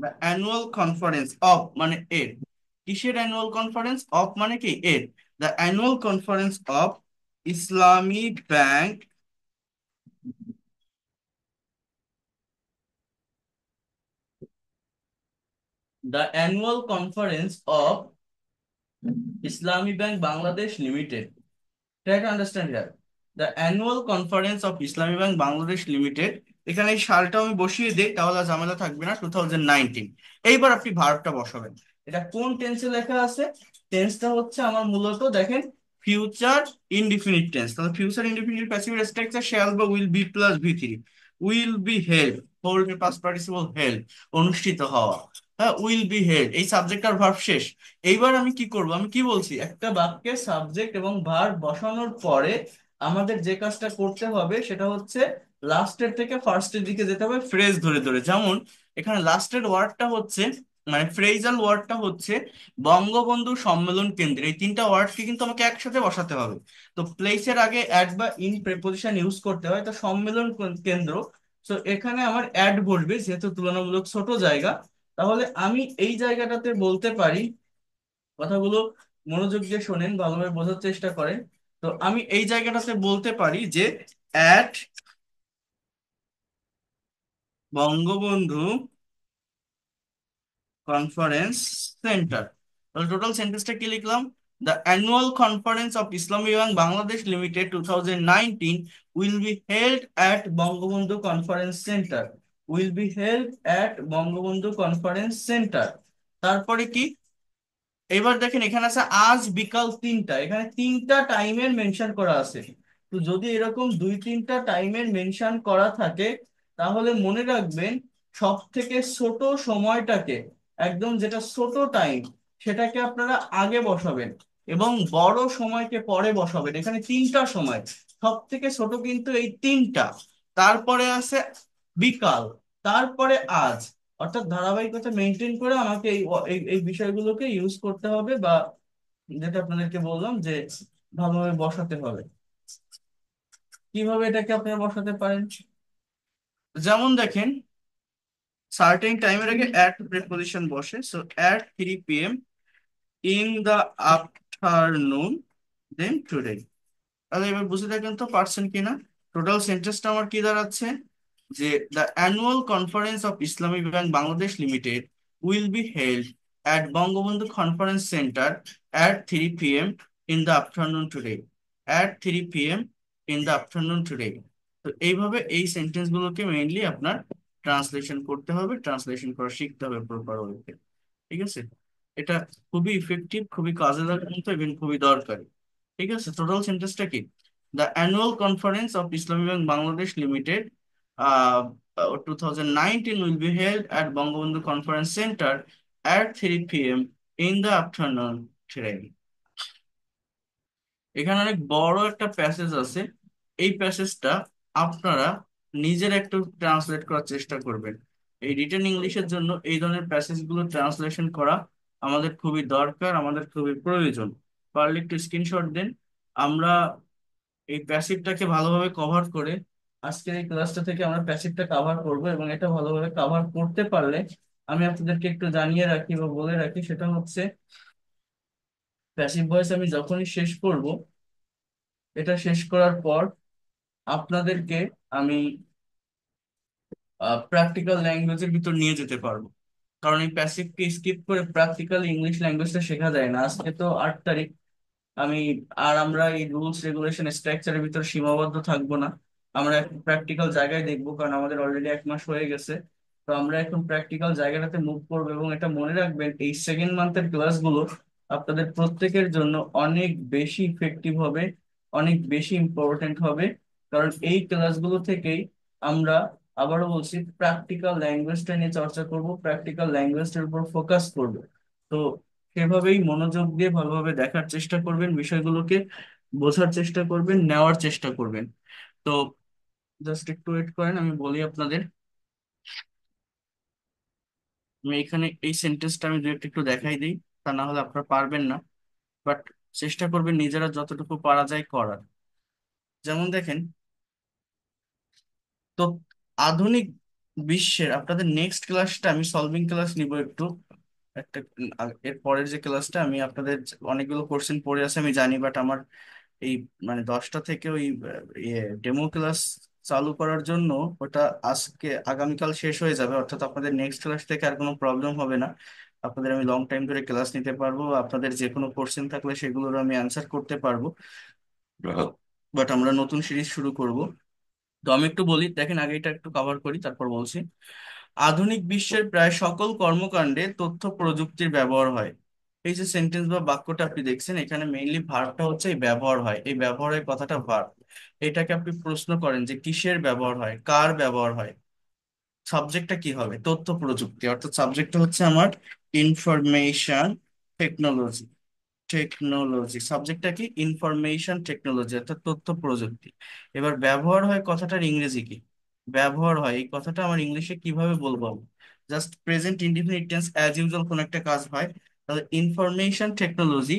the annual conference of মানে এর, কিসের অ্যানুয়াল কনফারেন্স? অফ মানে কি এর। The annual conference of Islami bank, the annual conference of Islami bank Bangladesh limited. Try to understand here. The annual conference of Islamic Bank Bangladesh Limited, এখানে এই সালটা আমি বসিয়ে দিই, তাহলে আর ঝামেলা থাকবে না, 2019। এইবার আপনি ভার্বটা বসাবেন। এটা কোন টেন্সে লেখা আছে? টেন্সটা হচ্ছে আমার মূলত দেখেন ফিউচার ইনডিফিনিট টেন্স। তাহলে future indefinite passive structure shall বা will be plus V three. Will be held, hold এর পাস্ট পার্টিসিপল হেল্ড, অনুষ্ঠিত হওয়া। হ্যাঁ, উইল বি হেল্ড, এই সাবজেক্ট আর ভার্ব শেষ। এইবার আমি কি করব? আমি কি বলছি, একটা বাক্যে সাবজেক্ট এবং ভার্ব বসানোর পরে আমাদের যে কাজটা করতে হবে সেটা হচ্ছে লাস্টের থেকে ফার্স্টের দিকে যেতে হবে ফ্রেজ ধরে ধরে। যেমন এখানে লাস্টের ওয়ার্ডটা হচ্ছে, মানে ফ্রেজাল ওয়ার্ডটা হচ্ছে বঙ্গবন্ধু সম্মেলন কেন্দ্র। এই তিনটা ওয়ার্ডকে কিন্তু আমাকে একসাথে বসাতে হবে। তো প্লেসের আগে অ্যাট বা ইন প্রেপোজিশন ইউজ করতে হয়। তো সম্মেলন কেন্দ্র, তো এখানে আমার অ্যাড বসবে যেহেতু তুলনামূলক ছোট জায়গা। তাহলে আমি এই জায়গাটাতে বলতে পারি, কথাগুলো মনোযোগ দিয়ে শোনেন, ভালোভাবে বোঝার চেষ্টা করেন। তো আমি এই জায়গাটাতে বলতে পারি যে অ্যাট বঙ্গবন্ধু কনফারেন্স সেন্টার। তাহলে টোটাল সেন্টেন্সটা কি লিখলাম? The annual conference of Islami bank Bangladesh limited 2019 will be held at Bangabandhu conference centre. Will be held at Bangabandhu conference centre. তারপরে কি? এবার দেখেন এখানে আছে আজ বিকাল 3টা, এখানে 3টা টাইমের মেনশন করা আছে। তো যদি এরকম 2-3টা টাইমের মেনশন করা থাকে, তাহলে মনে রাখবেন সব থেকে ছোট সময়টাকে, একদম যেটা ছোট টাইম, সেটাকে আপনারা আগে বসাবেন এবং বড় সময়কে পরে বসাবেন। এখানে 3টা সময়, সব থেকে ছোট কিন্তু এই 3টা। তারপরে আছে বিকাল, তারপরে আজ। অর্থাৎ ধারাবাহিকতা মেনটেন করে আমাকে এই এই এই বিষয়গুলোকে ইউজ করতে হবে, বা যেটা আপনাদেরকে বললাম যে ভালোভাবে বসাতে হবে। কিভাবে এটাকে আপনারা বসাতে পারেন? যেমন দেখেন, সার্টেন টাইমের আগে অ্যাট প্রিপোজিশন বসে, so at 3 p.m. In the afternoon then today. তাহলে এবার বুঝে থাকেন তো পারছেন কিনা? টোটাল সেন্টেন্সটা আমার কি দাঁড়াচ্ছে, যে the annual conference of Islami bank Bangladesh limited will be held at Bangabandhu conference centre at 3 p.m. In the afternoon today. At 3 p.m. In the afternoon today. তো এইভাবে এই সেন্টেন্স গুলোকে মেইনলি আপনার ট্রান্সলেশন করতে হবে, ট্রান্সলেশন করা শিখতে হবে প্রপার ওয়েতে। ঠিক আছে? এটা খুবই ইফেক্টিভ, খুবই কাজে লাগার মতো এবং খুবই দরকারি। ঠিক আছে, টোটাল সেন্টেন্সটা কি? The annual conference of Islami bank Bangladesh limited 2019 will be held at Bangabandhu conference centre at 3 p.m. in the afternoon today. এখানে অনেক বড় একটা প্যাসেজ আছে। এই প্যাসেজটা আপনারা নিজের একটু ট্রান্সলেট করার চেষ্টা করবেন। এই রিটেন ইংলিশের জন্য এই ধরনের প্যাসেজগুলো ট্রান্সলেশন করা আমাদের খুবই দরকার, আমাদের খুবই প্রয়োজন। পারলে একটু স্ক্রিনশট দেন। আমরা এই প্যাসিভটাকে ভালোভাবে কভার করে, আজকের এই ক্লাসটা থেকে আমরা প্যাসিভটা কভার করব, এবং এটা ভালোভাবে কভার করতে পারলে আমি আপনাদেরকে একটু জানিয়ে রাখি বা বলে রাখি, সেটা হচ্ছে প্যাসিভ ভয়েস আমি যখনই শেষ করব, এটা শেষ করার পর আপনাদেরকে আমি প্র্যাকটিক্যাল ল্যাঙ্গুয়েজের ভিতর নিয়ে যেতে পারবো। কারণ এই প্যাসিভকে স্কিপ করে প্র্যাকটিক্যাল ইংলিশ ল্যাঙ্গুয়েজটা শেখা যায় না। আজকে তো 8 তারিখ। আমি আমরা এই রুলস রেগুলেশন স্ট্রাকচারের ভিতর সীমাবদ্ধ থাকবো না। আমরা এখন প্র্যাকটিক্যাল জায়গায় দেখবো, কারণ আমাদের অলরেডি 1 মাস হয়ে গেছে। তো আমরা এখন প্র্যাকটিক্যাল জায়গাটাতে মুভ করবো, এবং এটা মনে রাখবেন এই সেকেন্ড মান্থের ক্লাসগুলো আপনাদের প্রত্যেকের জন্য অনেক বেশি ইফেক্টিভ হবে, অনেক বেশি ইম্পর্টেন্ট হবে। কারণ এই ক্লাসগুলো থেকেই আমরা, আবারও বলছি, প্র্যাকটিক্যাল ল্যাঙ্গুয়েজটা নিয়ে চর্চা করব, প্র্যাকটিক্যাল ল্যাঙ্গুয়েজটার উপর ফোকাস করব। তো সেভাবেই মনোযোগ দিয়ে ভালোভাবে দেখার চেষ্টা করবেন, বিষয়গুলোকে বোঝার চেষ্টা করবেন, নেওয়ার চেষ্টা করবেন। তো জাস্ট একটু ওয়েট করেন, আমি বলি আপনাদের। আমি এখানে এই সেন্টেন্সটা আমি দু একটা একটু দেখাই দিই, তা না হলে আপনারা পারবেন না। বাট চেষ্টা করবেন নিজেরা যতটুকু পারা যায় করার। যেমন দেখেন, তো আধুনিক বিশ্বের, আপনাদের নেক্সট ক্লাসটা আমি সলভিং ক্লাস নিব একটু একটা। এর পরের যে ক্লাসটা আমি আপনাদের, অনেকগুলো কোশ্চেন পড়ে আছে আমি জানি, বাট আমার এই মানে 10টা থেকে ওই ডেমো ক্লাস চালু করার জন্য ওটা আজকে আগামীকাল শেষ হয়ে যাবে, অর্থাৎ আপনাদের নেক্সট ক্লাস থেকে আর কোনো প্রবলেম হবে না। আপনাদের আমি লং টাইম ধরে ক্লাস নিতে পারবো, আপনাদের যে কোনো কোশ্চেন থাকলে সেগুলোর আমি অ্যান্সার করতে পারবো। বাট আমরা নতুন সিরিজ শুরু করব। তো আমি একটু বলি, দেখেন আগে এটা একটু কভার করি তারপর বলছি। আধুনিক বিশ্বের প্রায় সকল কর্মকাণ্ডে তথ্য প্রযুক্তির ব্যবহার হয়। এই যে সেন্টেন্স বা বাক্যটা আপনি দেখছেন, এখানে মেইনলি ভার্বটা হচ্ছে এই ব্যবহার হয়, এই ব্যবহারের কথাটা ভার্ব। এটাকে আপনি প্রশ্ন করেন যে কিসের ব্যবহার হয়, কার ব্যবহার হয়, সাবজেক্টটা কি হবে, তথ্য প্রযুক্তি, অর্থাৎ সাবজেক্টটা হচ্ছে আমার ইনফরমেশন টেকনোলজি। টেকনোলজি সাবজেক্টটা কি, ইনফরমেশন টেকনোলজি অর্থাৎ তথ্য প্রযুক্তি। এবার ব্যবহার হয় কথাটার ইংরেজি কি, ব্যবহার হয় এই কথাটা আমার ইংলিশে কিভাবে বলবো? Just present indefinite tense as usual কোন একটা কাজ হয়, তাহলে ইনফরমেশন টেকনোলজি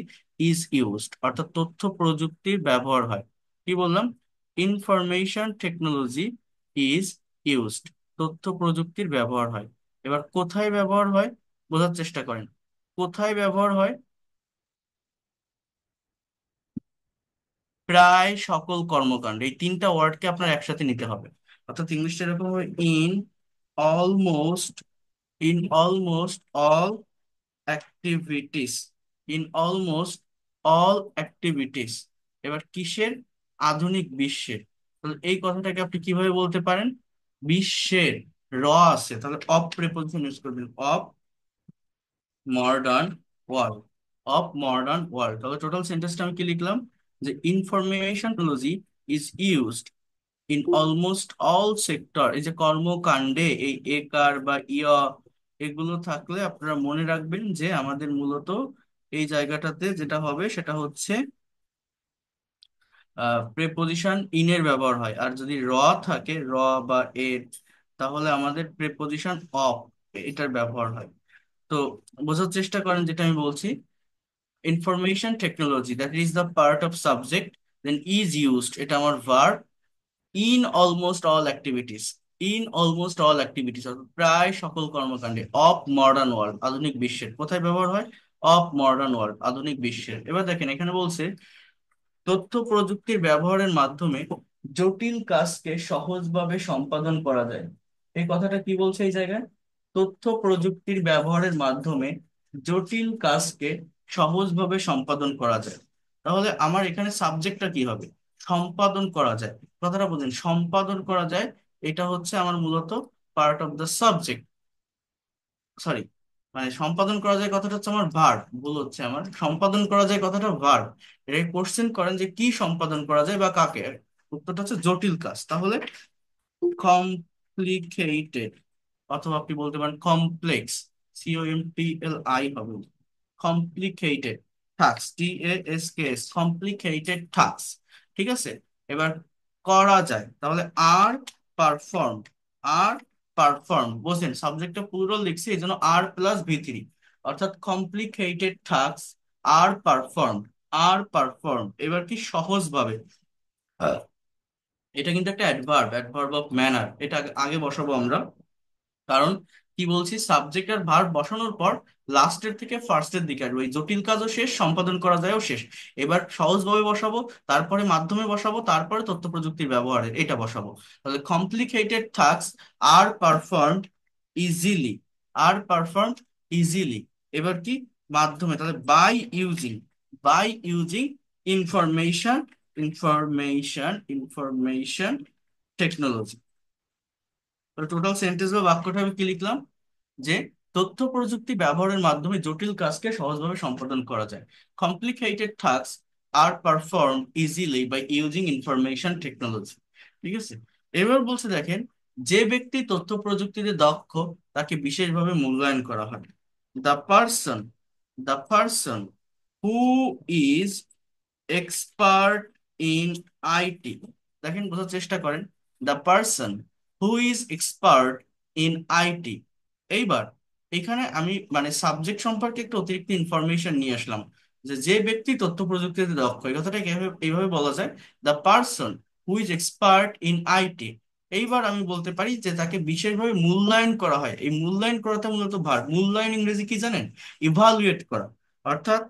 ইজ ইউজড, অর্থাৎ তথ্য প্রযুক্তির ব্যবহার হয়। কি বললাম? ইনফরমেশন টেকনোলজি ইজ ইউজড, তথ্য প্রযুক্তির ব্যবহার হয়। এবার কোথায় ব্যবহার হয় বোঝার চেষ্টা করেন। কোথায় ব্যবহার হয়? প্রায় সকল কর্মকাণ্ড, এই তিনটা ওয়ার্ডকে আপনার একসাথে নিতে হবে। অর্থাৎ ইংলিশটা এরকম হবে, in almost, in almost all activities, in almost all activities. এবার কিসের? আধুনিক বিশ্বের। তাহলে এই কথাটাকে আপনি কিভাবে বলতে পারেন? বিশ্বের, র আছে তাহলে অফ প্রিপোজিশন ইউজ করবেন, of modern world, of modern world. তাহলে টোটাল সেন্টেন্সটা আমি কি লিখলাম? যে information technology is used in almost all sector. এই যে কর্মকাণ্ডে এই একার বা ইয় এগুলো থাকলে আপনারা মনে রাখবেন যে আমাদের মূলত এই জায়গাটাতে যেটা হবে সেটা হচ্ছে প্রেপোজিশন ইনের ব্যবহার হয়। আর যদি র থাকে, র বা এর, তাহলে আমাদের প্রেপোজিশন অফ এটার ব্যবহার হয়। তো বোঝার চেষ্টা করেন যেটা আমি বলছি, information technology that is the part of subject, then is used এটা আমার verb, in almost all activities, in almost all activities অর্থাৎ প্রায় সকল কর্মকাণ্ডে, অফ মডার্ন ওয়ার্ল্ড আধুনিক বিশ্বের। কোথায় ব্যবহার হয়? অফ মডার্ন ওয়ার্ল্ড আধুনিক বিশ্বের। এবার দেখেন এখানে বলছে তথ্য প্রযুক্তির ব্যবহারের মাধ্যমে জটিল কাজকে সহজভাবে সম্পাদন করা যায়। এই কথাটা কি বলছে এই জায়গায়? তথ্য প্রযুক্তির ব্যবহারের মাধ্যমে জটিল কাজকে সহজভাবে সম্পাদন করা যায়। তাহলে আমার এখানে সাবজেক্টটা কি হবে? সম্পাদন করা যায়। কথাটা বলছেন সম্পাদন করা যায়, এটা হচ্ছে আমার মূলত part of the subject. Sorry, মানে সম্পাদন করা যায় কথাটা হচ্ছে আমার ভার্ব, ভুল হচ্ছে আমার, সম্পাদন করা যায় কথাটা ভার্ব। এটা কোশ্চেন করেন যে কি সম্পাদন করা যায় বা কাকে, উত্তরটা হচ্ছে জটিল কাজ। তাহলে কমপ্লিকেটেড, অথবা আপনি বলতে পারেন কমপ্লেক্স, COMPLI হবে, complicated task, TASKS, complicated task. ঠিক আছে। এবার করা যায়, তাহলে আর পারফর্ম, আর পারফর্ম, বুঝলেন সাবজেক্টটা পুরো লিখছি এই জন্য আর প্লাস V3, অর্থাৎ complicated task are perform, R perform. এবার কি সহজভাবে, এটা কিন্তু একটা অ্যাডভার্ব, অ্যাডভার্ব অফ ম্যানার, এটা আগে আগে বসাবো আমরা। কারণ কি বলছি, সাবজেক্ট আর ভার্ব বসানোর পর লাস্টের থেকে ফার্স্টের দিকে আসবে, ওই জটিল কাজও শেষ, সম্পাদন করা যায়ও শেষ। এবার সহজভাবে বসাবো, তারপরে মাধ্যমে বসাবো, তারপরে তথ্য প্রযুক্তির ব্যবহারে এটা বসাবো। তাহলে complicated task are performed easily, are performed easily. এবার কি? মাধ্যমে, তাহলে by using, by using information, information technology. Total sentence বা বাক্যটা আমি কি লিখলাম? যে তথ্য প্রযুক্তি ব্যবহারের মাধ্যমে জটিল কাজকে সহজভাবে সম্পাদন করা যায়। Complicated task are perform easily by using information technology. ঠিক আছে। এবার বলছে দেখেন, যে ব্যক্তি তথ্য প্রযুক্তিতে দক্ষ তাকে বিশেষভাবে মূল্যায়ন করা হয়। The person, the person who is expert in IT। দেখেন বোঝার চেষ্টা করেন, the person who is expert in IT. এইবার এখানে আমি মানে সাবজেক্ট সম্পর্কে একটু অতিরিক্ত ইনফরমেশন নিয়ে আসলাম, যে যে ব্যক্তি তথ্য প্রযুক্তিতে দক্ষ, এই কথাটা এইভাবে বলা যায়, the person who is expert in IT. এইবার আমি বলতে পারি যে তাকে বিশেষভাবে মূল্যায়ন করা হয়। এই মূল্যায়ন করাটা মূলত ভার্ব। মূল্যায়ন ইংরেজি কি জানেন? ইভালুয়েট করা। অর্থাৎ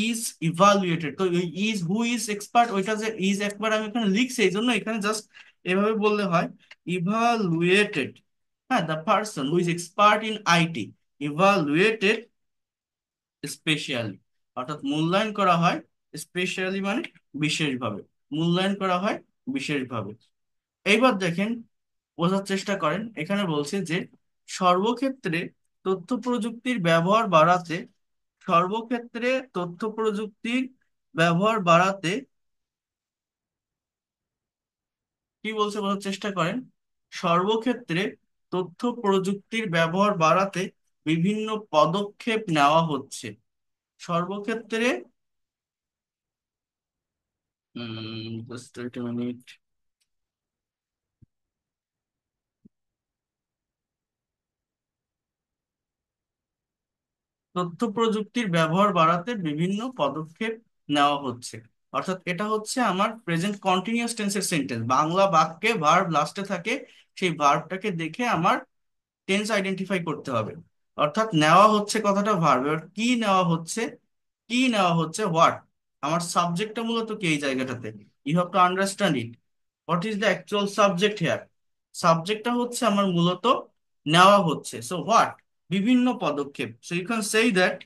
ইজ ইভালুয়েটেড। তো ইজ হু ইজ এক্সপার্ট, ওইটা যে ইজ একবার আমি এখানে লিখছি, এই জন্য এখানে জাস্ট এভাবে বললে হয়, ইভালুয়েটেড। হ্যাঁ, the person who is expert in IT evaluated specially. অর্থাৎ মূল্যায়ন করা হয় স্পেশালি মানে বিশেষভাবে, মূল্যায়ন করা হয় বিশেষভাবে। এইবার দেখেন, বোঝার চেষ্টা করেন, এখানে বলছে যে সর্বক্ষেত্রে তথ্য প্রযুক্তির ব্যবহার বাড়াতে, সর্বক্ষেত্রে তথ্য প্রযুক্তির ব্যবহার বাড়াতে কি বলছে বোঝার চেষ্টা করেন, সর্বক্ষেত্রে তথ্য প্রযুক্তির ব্যবহার বাড়াতে বিভিন্ন পদক্ষেপ নেওয়া হচ্ছে। সর্বক্ষেত্রে জাস্ট ওয়েট এ মিনিট। তথ্য প্রযুক্তির ব্যবহার বাড়াতে বিভিন্ন পদক্ষেপ নেওয়া হচ্ছে। অর্থাৎ এটা হচ্ছে আমার প্রেজেন্ট কন্টিনিউয়াস টেন্সের সেন্টেন্স, বাংলা বাক্যে ভার্ব লাস্টে থাকে, সেই ভার্বটাকে দেখে আমার টেন্স আইডেন্টিফাই করতে হবে। অর্থাৎ নেওয়া হচ্ছে কথাটা ভার্ব, এবার কি নেওয়া হচ্ছে, কি নেওয়া হচ্ছে, হোয়াট। আমার সাবজেক্টটা মূলত কি এই জায়গাটাতে, you have to understand it, what is the actual subject here. সাবজেক্টটা হচ্ছে আমার মূলত নেওয়া হচ্ছে, সো হোয়াট, বিভিন্ন পদক্ষেপ। সো ইউ ক্যান সেই that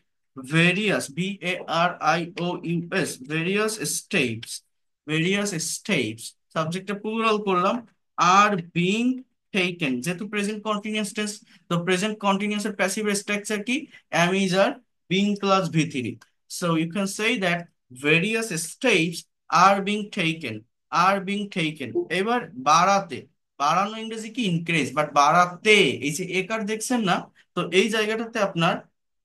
various, VARIOUS, various steps, various steps, সাবজেক্টটা প্লুরাল করলাম, আর বিং টেকেন। যেহেতু প্রেজেন্ট কন্টিনিউয়াস টেন্স, তো প্রেজেন্ট কন্টিনিউয়াস এর প্যাসিভ স্ট্রাকচার কি, am is are being plus V3, so you can say that various steps are being taken, are being taken। এবার বাড়াতে, বাড়ানো ইংরেজি কি ইনক্রিজ, বাট বাড়াতে এই যে একার দেখছেন না, তো এই জায়গাটাতে আপনার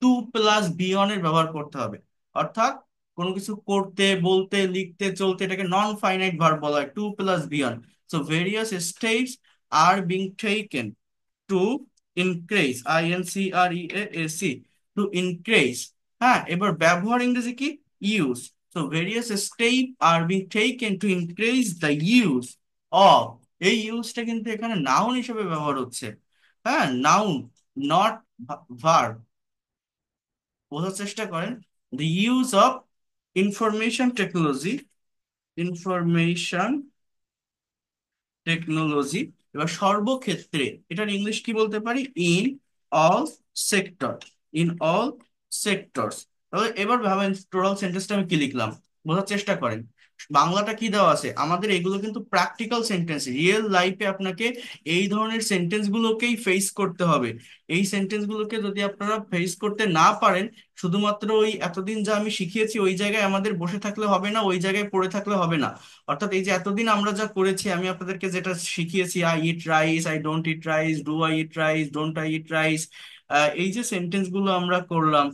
টু প্লাস বি অন এর ব্যবহার করতে হবে। অর্থাৎ কোনো কিছু করতে, বলতে, লিখতে, চলতে, এটাকে নন ফাইনাইট ভার্ব বলা হয়, to plus be on. So various steps are being taken to increase, INCREASE, to increase. হ্যাঁ, এবার ব্যবহার ইংরেজি কি use. So various step are being taken to increase the use of. এই ইউজটা কিন্তু এখানে নাউন হিসেবে ব্যবহার হচ্ছে। হ্যাঁ, নাউন, নট ভার্ব। বোঝার চেষ্টা করেন, the use of information technology, information technology. এবার সর্বক্ষেত্রে এটার ইংলিশ কি বলতে পারি, in all sector, in all sectors. তাহলে এবার ভাবেন টোটাল সেন্টেন্সটা আমি কি লিখলাম, বোঝার চেষ্টা করেন। বাংলাটা কি দেওয়া আছে আমাদের, এগুলো কিন্তু প্র্যাকটিক্যাল সেন্টেন্স, রিয়েল লাইফে আপনাকে এই ধরনের সেন্টেন্স গুলোকেই ফেস করতে হবে। এই সেন্টেন্স গুলোকে যদি আপনারা ফেস করতে না পারেন, শুধুমাত্র ওই এতদিন যা আমি শিখিয়েছি ওই জায়গায় আমাদের বসে থাকলে হবে না, ওই জায়গায় পড়ে থাকলে হবে না। অর্থাৎ এই যে এতদিন আমরা যা করেছি, আমি আপনাদেরকে যেটা শিখিয়েছি, I eat rice, I don't eat rice, do I eat rice, don't I eat rice, এই যে সেন্টেন্স গুলো আমরা করলাম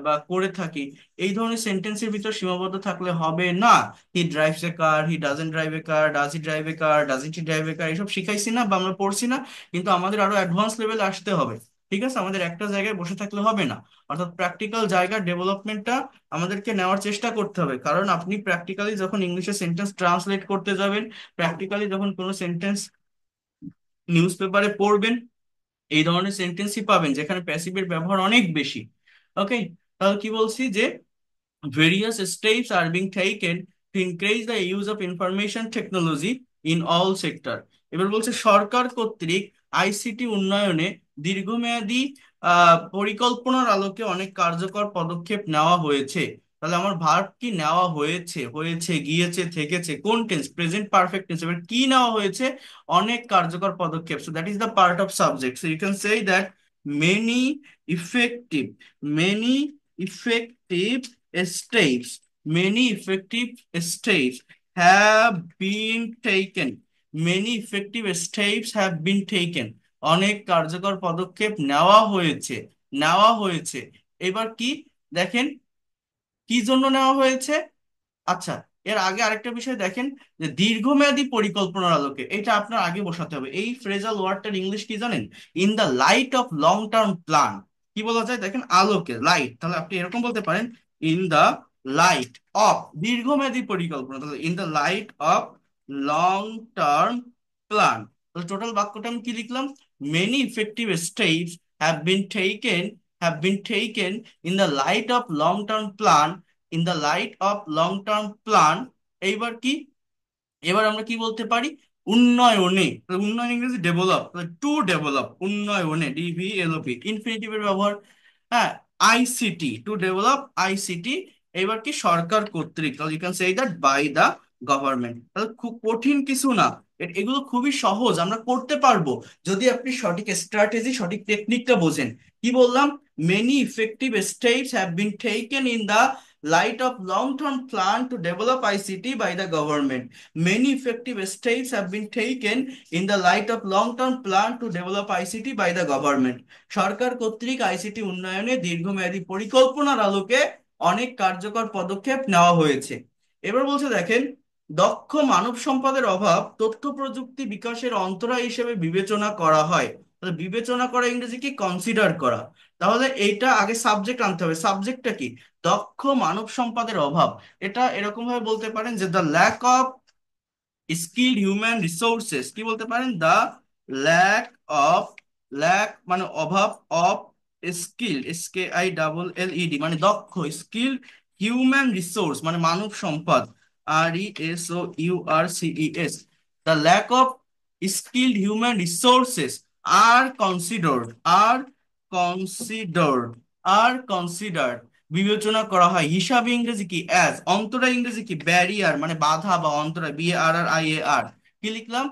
বা করে থাকি, এই ধরনের সেন্টেন্সের ভিতর সীমাবদ্ধ থাকলে হবে না। He drives a car, he doesn't drive a car, does he drive a car, doesn't he drive a car, এসব শিখাইছি না বা আমরা পড়ছি না, কিন্তু আমাদের আরো অ্যাডভান্স লেভেলে আসতে হবে। ঠিক আছে, আমাদের একটা জায়গায় বসে থাকলে হবে না। অর্থাৎ প্র্যাকটিক্যাল জায়গার ডেভেলপমেন্টটা আমাদেরকে নেওয়ার চেষ্টা করতে হবে। কারণ আপনি প্র্যাকটিক্যালি যখন ইংলিশে সেন্টেন্স ট্রান্সলেট করতে যাবেন, প্র্যাকটিক্যালি যখন কোনো সেন্টেন্স নিউজ পেপারে পড়বেন, এই ধরনের সেন্টেন্সই পাবেন যেখানে প্যাসিভের ব্যবহার অনেক বেশি। ওকে, তাহলে কি বলছি যে various steps are being taken to increase the use of information technology in all sector। এবার বলছে সরকার কর্তৃক আইসিটি উন্নয়নে দীর্ঘমেয়াদী পরিকল্পনার আলোকে অনেক কার্যকর পদক্ষেপ নেওয়া হয়েছে। তাহলে আমার ভার্ব কি, নেওয়া হয়েছে, হয়েছে, গিয়েছে, থেকেছে, কোন টেন্স, প্রেজেন্ট পারফেক্ট টেন্স। এবার কি নেওয়া হয়েছে, অনেক কার্যকর পদক্ষেপ, so that is the part of subject. So you can say that many effective, many effective steps, many effective steps have been taken, many effective steps have been taken, অনেক কার্যকর পদক্ষেপ নেওয়া হয়েছে, নেওয়া হয়েছে। এবার কি দেখেন, কি জন্য নেওয়া হয়েছে, আচ্ছা, এর আগে আরেকটা বিষয় দেখেন, যে দীর্ঘমেয়াদী পরিকল্পনার আলোকে, এটা আপনার আগে বসাতে হবে। এই ফ্রেজাল ওয়ার্ডটার ইংলিশ কি জানেন? In the light off long term plan. কি বলা যায় দেখেন, আলোকে, লাইট, তাহলে আপনি এরকম বলতে পারেন, ইন দ্য লাইট অফ দীর্ঘমেয়াদী পরিকল্পনা, তাহলে in the light off long term plan. তাহলে টোটাল বাক্যটা আমি কি লিখলাম? Many effective steps have been taken in the light off long term plan, in the light off long term plan. এইবার কি, এবার আমরা কি বলতে পারি? উন্নয়নে। তাহলে উন্নয়ন ইংরেজি ডেভেলপ, টু ডেভেলপ, উন্নয়নে, ডিভিএলওপি, ইনফিনিটিভের ব্যবহার। হ্যাঁ, আইসিটি, টু ডেভেলপ আইসিটি। এবার কি, সরকার কর্তৃক, তাহলে you can say that by the government. তাহলে খুব কঠিন কিছু না, এগুলো খুবই সহজ, আমরা করতে পারবো যদি আপনি সঠিক স্ট্র্যাটেজি, সঠিক টেকনিকটা বোঝেন। কি বললাম? Many effective steps have been taken in the light of long-term plan to develop ICT by the government. Many effective steps have been taken in the light of long-term plan to develop ICT by the government. সরকার কর্তৃক আইসিটি উন্নয়নে দীর্ঘমেয়াদী পরিকল্পনার আলোকে অনেক কার্যকর পদক্ষেপ নেওয়া হয়েছে। এবার বলছে দেখেন, দক্ষ মানব সম্পদের অভাব তথ্য প্রযুক্তি বিকাশের অন্তরায় হিসেবে বিবেচনা করা হয়। তাহলে বিবেচনা করা ইংরেজি কি? কনসিডার করা। তাহলে এইটা আগে সাবজেক্ট আনতে হবে। সাবজেক্টটা কি? দক্ষ মানব সম্পদের অভাব। এটা এরকম ভাবে বলতে পারেন যে the lack of skilled human resources. কি বলতে পারেন? দ্য ল্যাক অফ, ল্যাক মানে অভাব, অফ স্কিল্ড, SKILLED মানে দক্ষ, স্কিল্ড হিউম্যান রিসোর্স মানে মানব সম্পদ, RESOURCES। The lack of skilled human resources are considered, are considered, are considered বিবেচনা করা হয়। হিসাবে ইংরেজি কি? অ্যাজ। অন্তরায় ইংরেজি কি? ব্যারিয়ার মানে বাধা বা অন্তরায়, BARRIAR। কি লিখলাম?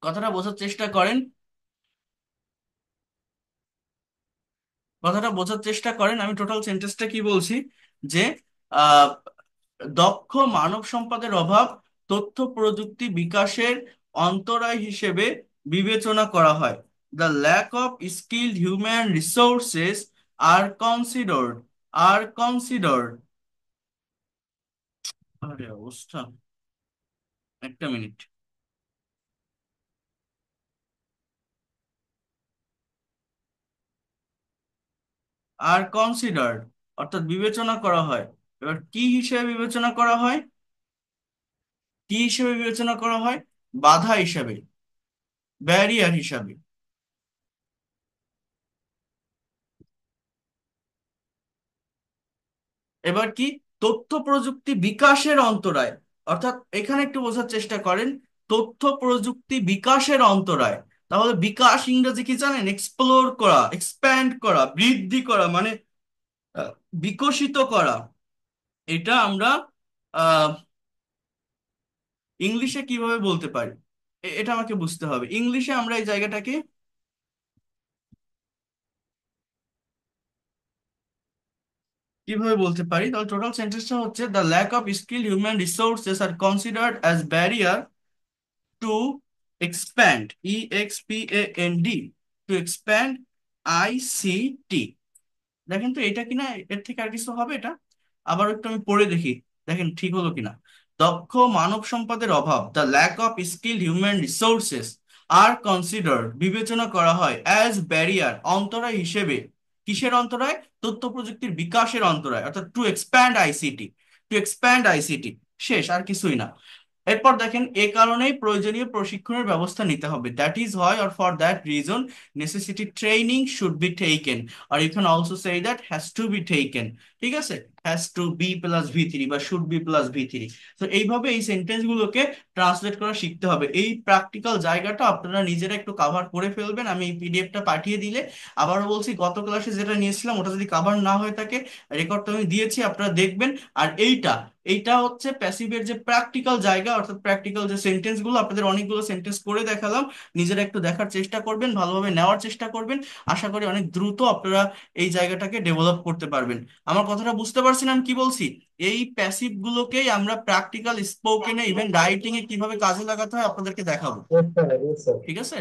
কথাটা বোঝার চেষ্টা করেন, কথাটা বোঝার চেষ্টা করেন। আমি টোটাল সেন্টেন্সটা কি বলছি, যে আহ, দক্ষ মানব সম্পদের অভাব তথ্য প্রযুক্তি বিকাশের অন্তরায় হিসেবে বিবেচনা করা হয়। The lack of skilled human resources are considered, are considered, আরে অবস্থা, একটা মিনিট, আর কনসিডার্ড অর্থাৎ বিবেচনা করা হয়। এবার কি হিসেবে বিবেচনা করা হয়? কি হিসেবে বিবেচনা করা হয়? বাধা হিসাবে, ব্যারিয়ার হিসাবে। এবার কি? তথ্য প্রযুক্তি বিকাশের অন্তরায়, অর্থাৎ এখানে একটু বোঝার চেষ্টা করেন, তথ্য প্রযুক্তি বিকাশের অন্তরায়। তাহলে বিকাশ ইংরেজি কি জানেন? এক্সপ্লোর করা, এক্সপ্যান্ড করা, বৃদ্ধি করা মানে আহ, বিকশিত করা। এটা আমরা আহ ইংলিশে কিভাবে বলতে পারি? এটা আমাকে বুঝতে হবে। ইংলিশে আমরা এই জায়গাটাকে কিভাবে বলতে পারি? তাহলে টোটাল সেন্টেন্সটা হচ্ছে, the lack of skill human resources are considered as barrier to expand, EXPAND, to expand ICT। দেখেন তো এটা কিনা, এর থেকে আর কিছু হবে এটা? আবার একটু আমি পড়ে দেখি, দেখেন ঠিক হলো কিনা। দক্ষ মানব সম্পদের অভাব, the lack of skilled human resources are considered বিবেচনা করা হয় অ্যাজ ব্যারিয়ার অন্তরায় হিসেবে। কিসের অন্তরায়? তথ্য প্রযুক্তির বিকাশের অন্তরায়, অর্থাৎ two expand ICT, two expand ICT. শেষ, আর কিছুই না। এরপর দেখেন, এ কারণেই প্রয়োজনীয় প্রশিক্ষণের ব্যবস্থা নিতে হবে। That is why or for that reason necessity training should be taken, আর you can also say that has to be taken. ঠিক আছে, has to B plus V3 বা শুড বি প্লাস V3। তো এইভাবে এই সেন্টেন্স গুলোকে ট্রান্সলেট করা শিখতে হবে। এই প্র্যাকটিক্যাল জায়গাটা আপনারা নিজেরা একটু কাভার করে ফেলবেন, আমি এই পিডিএফটা পাঠিয়ে দিলে। আবারও বলছি, গত ক্লাসে যেটা নিয়েছিলাম ওটা যদি কাভার না হয়ে থাকে, রেকর্ড তো আমি দিয়েছি, আপনারা দেখবেন। আর এইটা, এইটা হচ্ছে প্যাসিভের যে প্র্যাকটিক্যাল জায়গা, অর্থাৎ প্র্যাকটিক্যাল যে সেন্টেন্স গুলো, আপনাদের অনেকগুলো সেন্টেন্স করে দেখালাম। নিজেরা একটু দেখার চেষ্টা করবেন, ভালোভাবে নেওয়ার চেষ্টা করবেন। আশা করি অনেক দ্রুত আপনারা এই জায়গাটাকে ডেভেলপ করতে পারবেন। আমার কথাটা বুঝতে পারছেন? পারছেন আমি কি বলছি? এই প্যাসিভ গুলোকেই আমরা প্র্যাকটিক্যাল স্পোকেনে ইভেন রাইটিং এ কিভাবে কাজে লাগাতে হয় আপনাদেরকে দেখাবো। Yes, sir. Yes, sir. ঠিক আছে?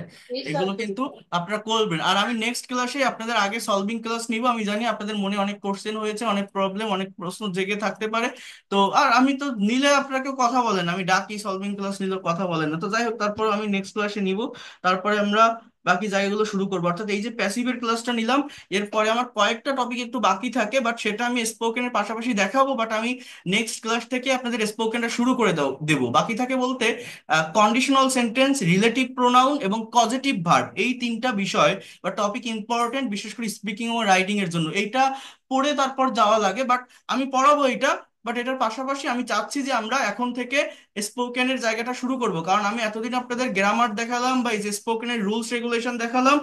এগুলো কিন্তু আপনারা করবেন। আর আমি নেক্সট ক্লাসে আপনাদের আগে সলভিং ক্লাস নিব। আমি জানি আপনাদের মনে অনেক কোশ্চেন হয়েছে, অনেক প্রবলেম, অনেক প্রশ্ন জেগে থাকতে পারে। তো আর আমি তো নিলে আপনাকে কথা বলেন, আমি ডাকি সলভিং ক্লাস নিলে কথা বলেন না, তো যাই হোক, তারপর আমি নেক্সট ক্লাসে নিব। তারপরে আমরা বাকি জায়গাগুলো শুরু করবো। অর্থাৎ এই যে প্যাসিভের ক্লাসটা নিলাম, এরপরে আমার কয়েকটা টপিক একটু বাকি থাকে, বাট সেটা আমি স্পোকেনের পাশাপাশি দেখাবো। বাট আমি নেক্সট ক্লাস থেকে আপনাদের স্পোকেনটা শুরু করে দেবো। বাকি থাকে বলতে কন্ডিশনাল সেন্টেন্স, রিলেটিভ প্রোনাউন এবং পজিটিভ ভার্ব, এই তিনটা বিষয় বা টপিক ইম্পর্টেন্ট, বিশেষ করে স্পিকিং ও রাইটিং এর জন্য। এইটা পড়ে তারপর যাওয়া লাগে, বাট আমি পড়াবো এটা। বাট এটার পাশাপাশি আমি চাচ্ছি যে আমরা এখন থেকে স্পোকেনের জায়গাটা শুরু করব, কারণ আমি এতদিন আপনাদের গ্রামার দেখালাম বা এই যে স্পোকেনের রুলস রেগুলেশন দেখালাম।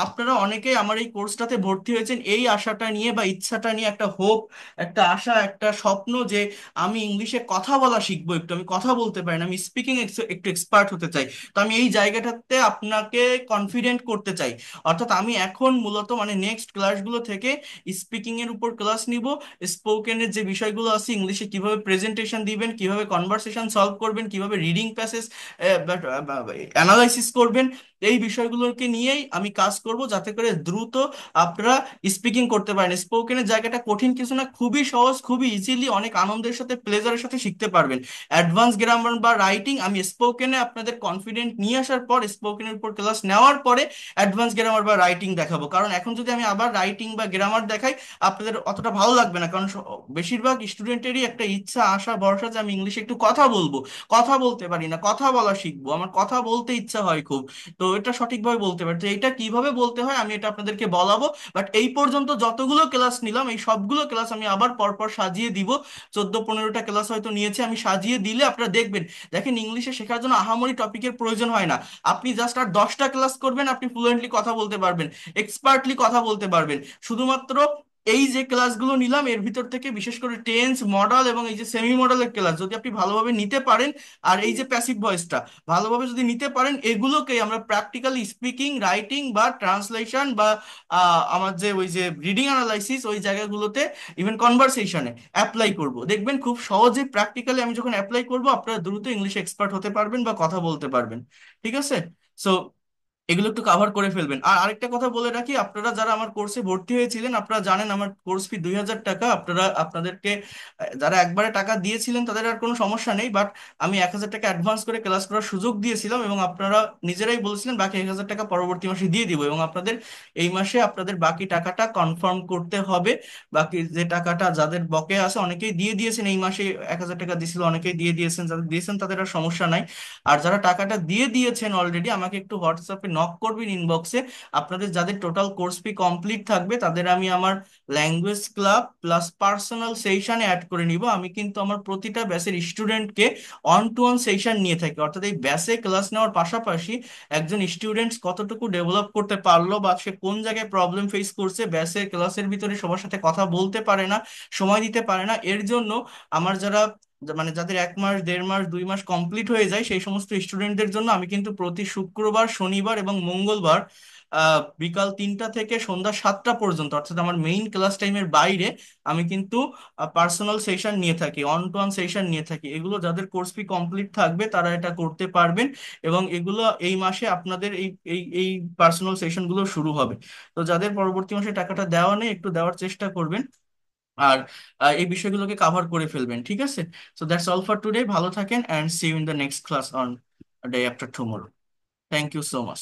আপনারা অনেকেই আমার এই কোর্সটাতে ভর্তি হয়েছেন এই আশাটা নিয়ে বা ইচ্ছাটা নিয়ে, একটা হোপ, একটা আশা, একটা স্বপ্ন যে আমি ইংলিশে কথা বলা শিখবো, একটু আমি কথা বলতে পারি না, আমি স্পিকিং একটু এক্সপার্ট হতে চাই। তো আমি এই জায়গাটাতে আপনাকে কনফিডেন্ট করতে চাই। অর্থাৎ আমি এখন মূলত মানে নেক্সট ক্লাসগুলো থেকে স্পিকিং এর উপর ক্লাস নিব। স্পোকেনের যে বিষয়গুলো আছে, ইংলিশে কিভাবে প্রেজেন্টেশন দিবেন, কিভাবে কনভারসেশন সলভ করবেন, কিভাবে রিডিং প্যাসেজ অ্যানালাইসিস করবেন, এই বিষয়গুলোকে নিয়েই আমি কাজ করব, যাতে করে দ্রুত আপনারা স্পিকিং করতে পারেন। স্পোকেনের জায়গাটা কঠিন কিছু না, খুবই সহজ, খুবই ইজিলি, অনেক আনন্দের সাথে, প্লেজারের সাথে শিখতে পারবেন। অ্যাডভান্স গ্রামার বা রাইটিং আমি স্পোকেনে আপনাদের কনফিডেন্ট নিয়ে আসার পর, স্পোকেনের উপর ক্লাস নেওয়ার পরে অ্যাডভান্স গ্রামার বা রাইটিং দেখাবো। কারণ এখন যদি আমি আবার রাইটিং বা গ্রামার দেখাই, আপনাদের অতটা ভালো লাগবে না। কারণ বেশিরভাগ স্টুডেন্টেরই একটা ইচ্ছা, আশা, ভরসা যে আমি ইংলিশে একটু কথা বলবো। কথা বলতে পারি না, কথা বলা শিখবো, আমার কথা বলতে ইচ্ছা হয় খুব। তো এটা সঠিকভাবে বলতে পারি, তো এটা কিভাবে বলতে হয় আমি এটা আপনাদেরকে বলাবো। বাট এই পর্যন্ত যতগুলো ক্লাস নিলাম, এই সবগুলো ক্লাস আমি আবার পরপর সাজিয়ে দিব। 14-15টা ক্লাস হয়তো নিয়েছে, আমি সাজিয়ে দিলে আপনারা দেখবেন। দেখেন, ইংলিশে শেখার জন্য আহামরি টপিকের প্রয়োজন হয় না। আপনি জাস্ট আর 10টা ক্লাস করবেন, আপনি ফ্লুয়েন্টলি কথা বলতে পারবেন, এক্সপার্টলি কথা বলতে পারবেন। শুধুমাত্র এই যে ক্লাসগুলো নিলাম এর ভিতর থেকে, বিশেষ করে টেন্স, মডেল এবং এই যে সেমি মডেলের ক্লাস যদি আপনি ভালোভাবে নিতে পারেন, আর এই যে প্যাসিভ ভয়েসটা ভালোভাবে যদি নিতে পারেন, এগুলোকে আমরা প্র্যাকটিক্যালি স্পিকিং, রাইটিং বা ট্রান্সলেশন বা আমার যে ওই যে রিডিং অ্যানালাইসিস, ওই জায়গাগুলোতে, ইভেন কনভারসেশনে অ্যাপ্লাই করব। দেখবেন খুব সহজে প্র্যাকটিক্যালি আমি যখন অ্যাপ্লাই করব, আপনারা দ্রুত ইংলিশে এক্সপার্ট হতে পারবেন বা কথা বলতে পারবেন। ঠিক আছে? সো এগুলো একটু কাভার করে ফেলবেন। আর আরেকটা কথা বলে রাখি, আপনারা যারা আমার কোর্সে ভর্তি হয়েছিলেন, আপনারা জানেন আমার কোর্স ফি 2000 টাকা। আপনাদেরকে যারা একবারে টাকা দিয়েছিলেন তাদের আর কোনো সমস্যা নেই, বাট আমি 1000 টাকা অ্যাডভান্স করে ক্লাস করার সুযোগ দিয়েছিলাম, এবং আপনারা নিজেরাই বলেছিলেন বাকি 1000 টাকা পরবর্তী মাসে দিয়ে দিব, এবং আপনাদের এই মাসে আপনাদের বাকি টাকাটা কনফার্ম করতে হবে। বাকি যে টাকাটা যাদের বকেয়া আছে, অনেকেই দিয়ে দিয়েছেন এই মাসে, 1000 টাকা দিয়েছিল, অনেকেই দিয়ে দিয়েছেন, যাদের দিয়েছেন তাদের আর সমস্যা নাই। আর যারা টাকাটা দিয়ে দিয়েছেন অলরেডি, আমাকে একটু হোয়াটসঅ্যাপে নক করবেন ইনবক্সে। আপনাদের যাদের টোটাল কোর্স ফি কমপ্লিট থাকবে, তাদের আমি আমার ল্যাঙ্গুয়েজ ক্লাব প্লাস পার্সোনাল সেশনে অ্যাড করে নিব। আমি কিন্তু আমার প্রতিটা ব্যাচের স্টুডেন্টকে অন টু অন সেশন নিয়ে থাকি। অর্থাৎ এই ব্যাচে ক্লাস নেওয়ার পাশাপাশি একজন স্টুডেন্টস কতটুকু ডেভেলপ করতে পারলো বা সে কোন জায়গায় প্রবলেম ফেস করছে, ব্যাচের ক্লাসের ভিতরে সবার সাথে কথা বলতে পারে না, সময় দিতে পারে না, এর জন্য আমার যারা মানে যাদের 1 মাস, 1.5 মাস, 2 মাস কমপ্লিট হয়ে যায়, সেই সমস্ত স্টুডেন্টদের জন্য আমি কিন্তু প্রতি শুক্রবার, শনিবার এবং মঙ্গলবার বিকাল 3টা থেকে সন্ধ্যা 7টা পর্যন্ত, অর্থাৎ আমার মেইন ক্লাস টাইমের বাইরে, আমি কিন্তু পার্সোনাল সেশন নিয়ে থাকি, অন টু অন সেশন নিয়ে থাকি। এগুলো যাদের কোর্স ফি কমপ্লিট থাকবে তারা এটা করতে পারবেন, এবং এগুলো এই মাসে আপনাদের এই এই এই পার্সোনাল সেশনগুলো শুরু হবে। তো যাদের পরবর্তী মাসে টাকাটা দেওয়া নেই, একটু দেওয়ার চেষ্টা করবেন। আর এই বিষয়গুলোকে কাভার করে ফেলবেন। ঠিক আছে? So that's all for today. ভালো থাকেন, and see you in the next class on day after tomorrow. Thank you so much.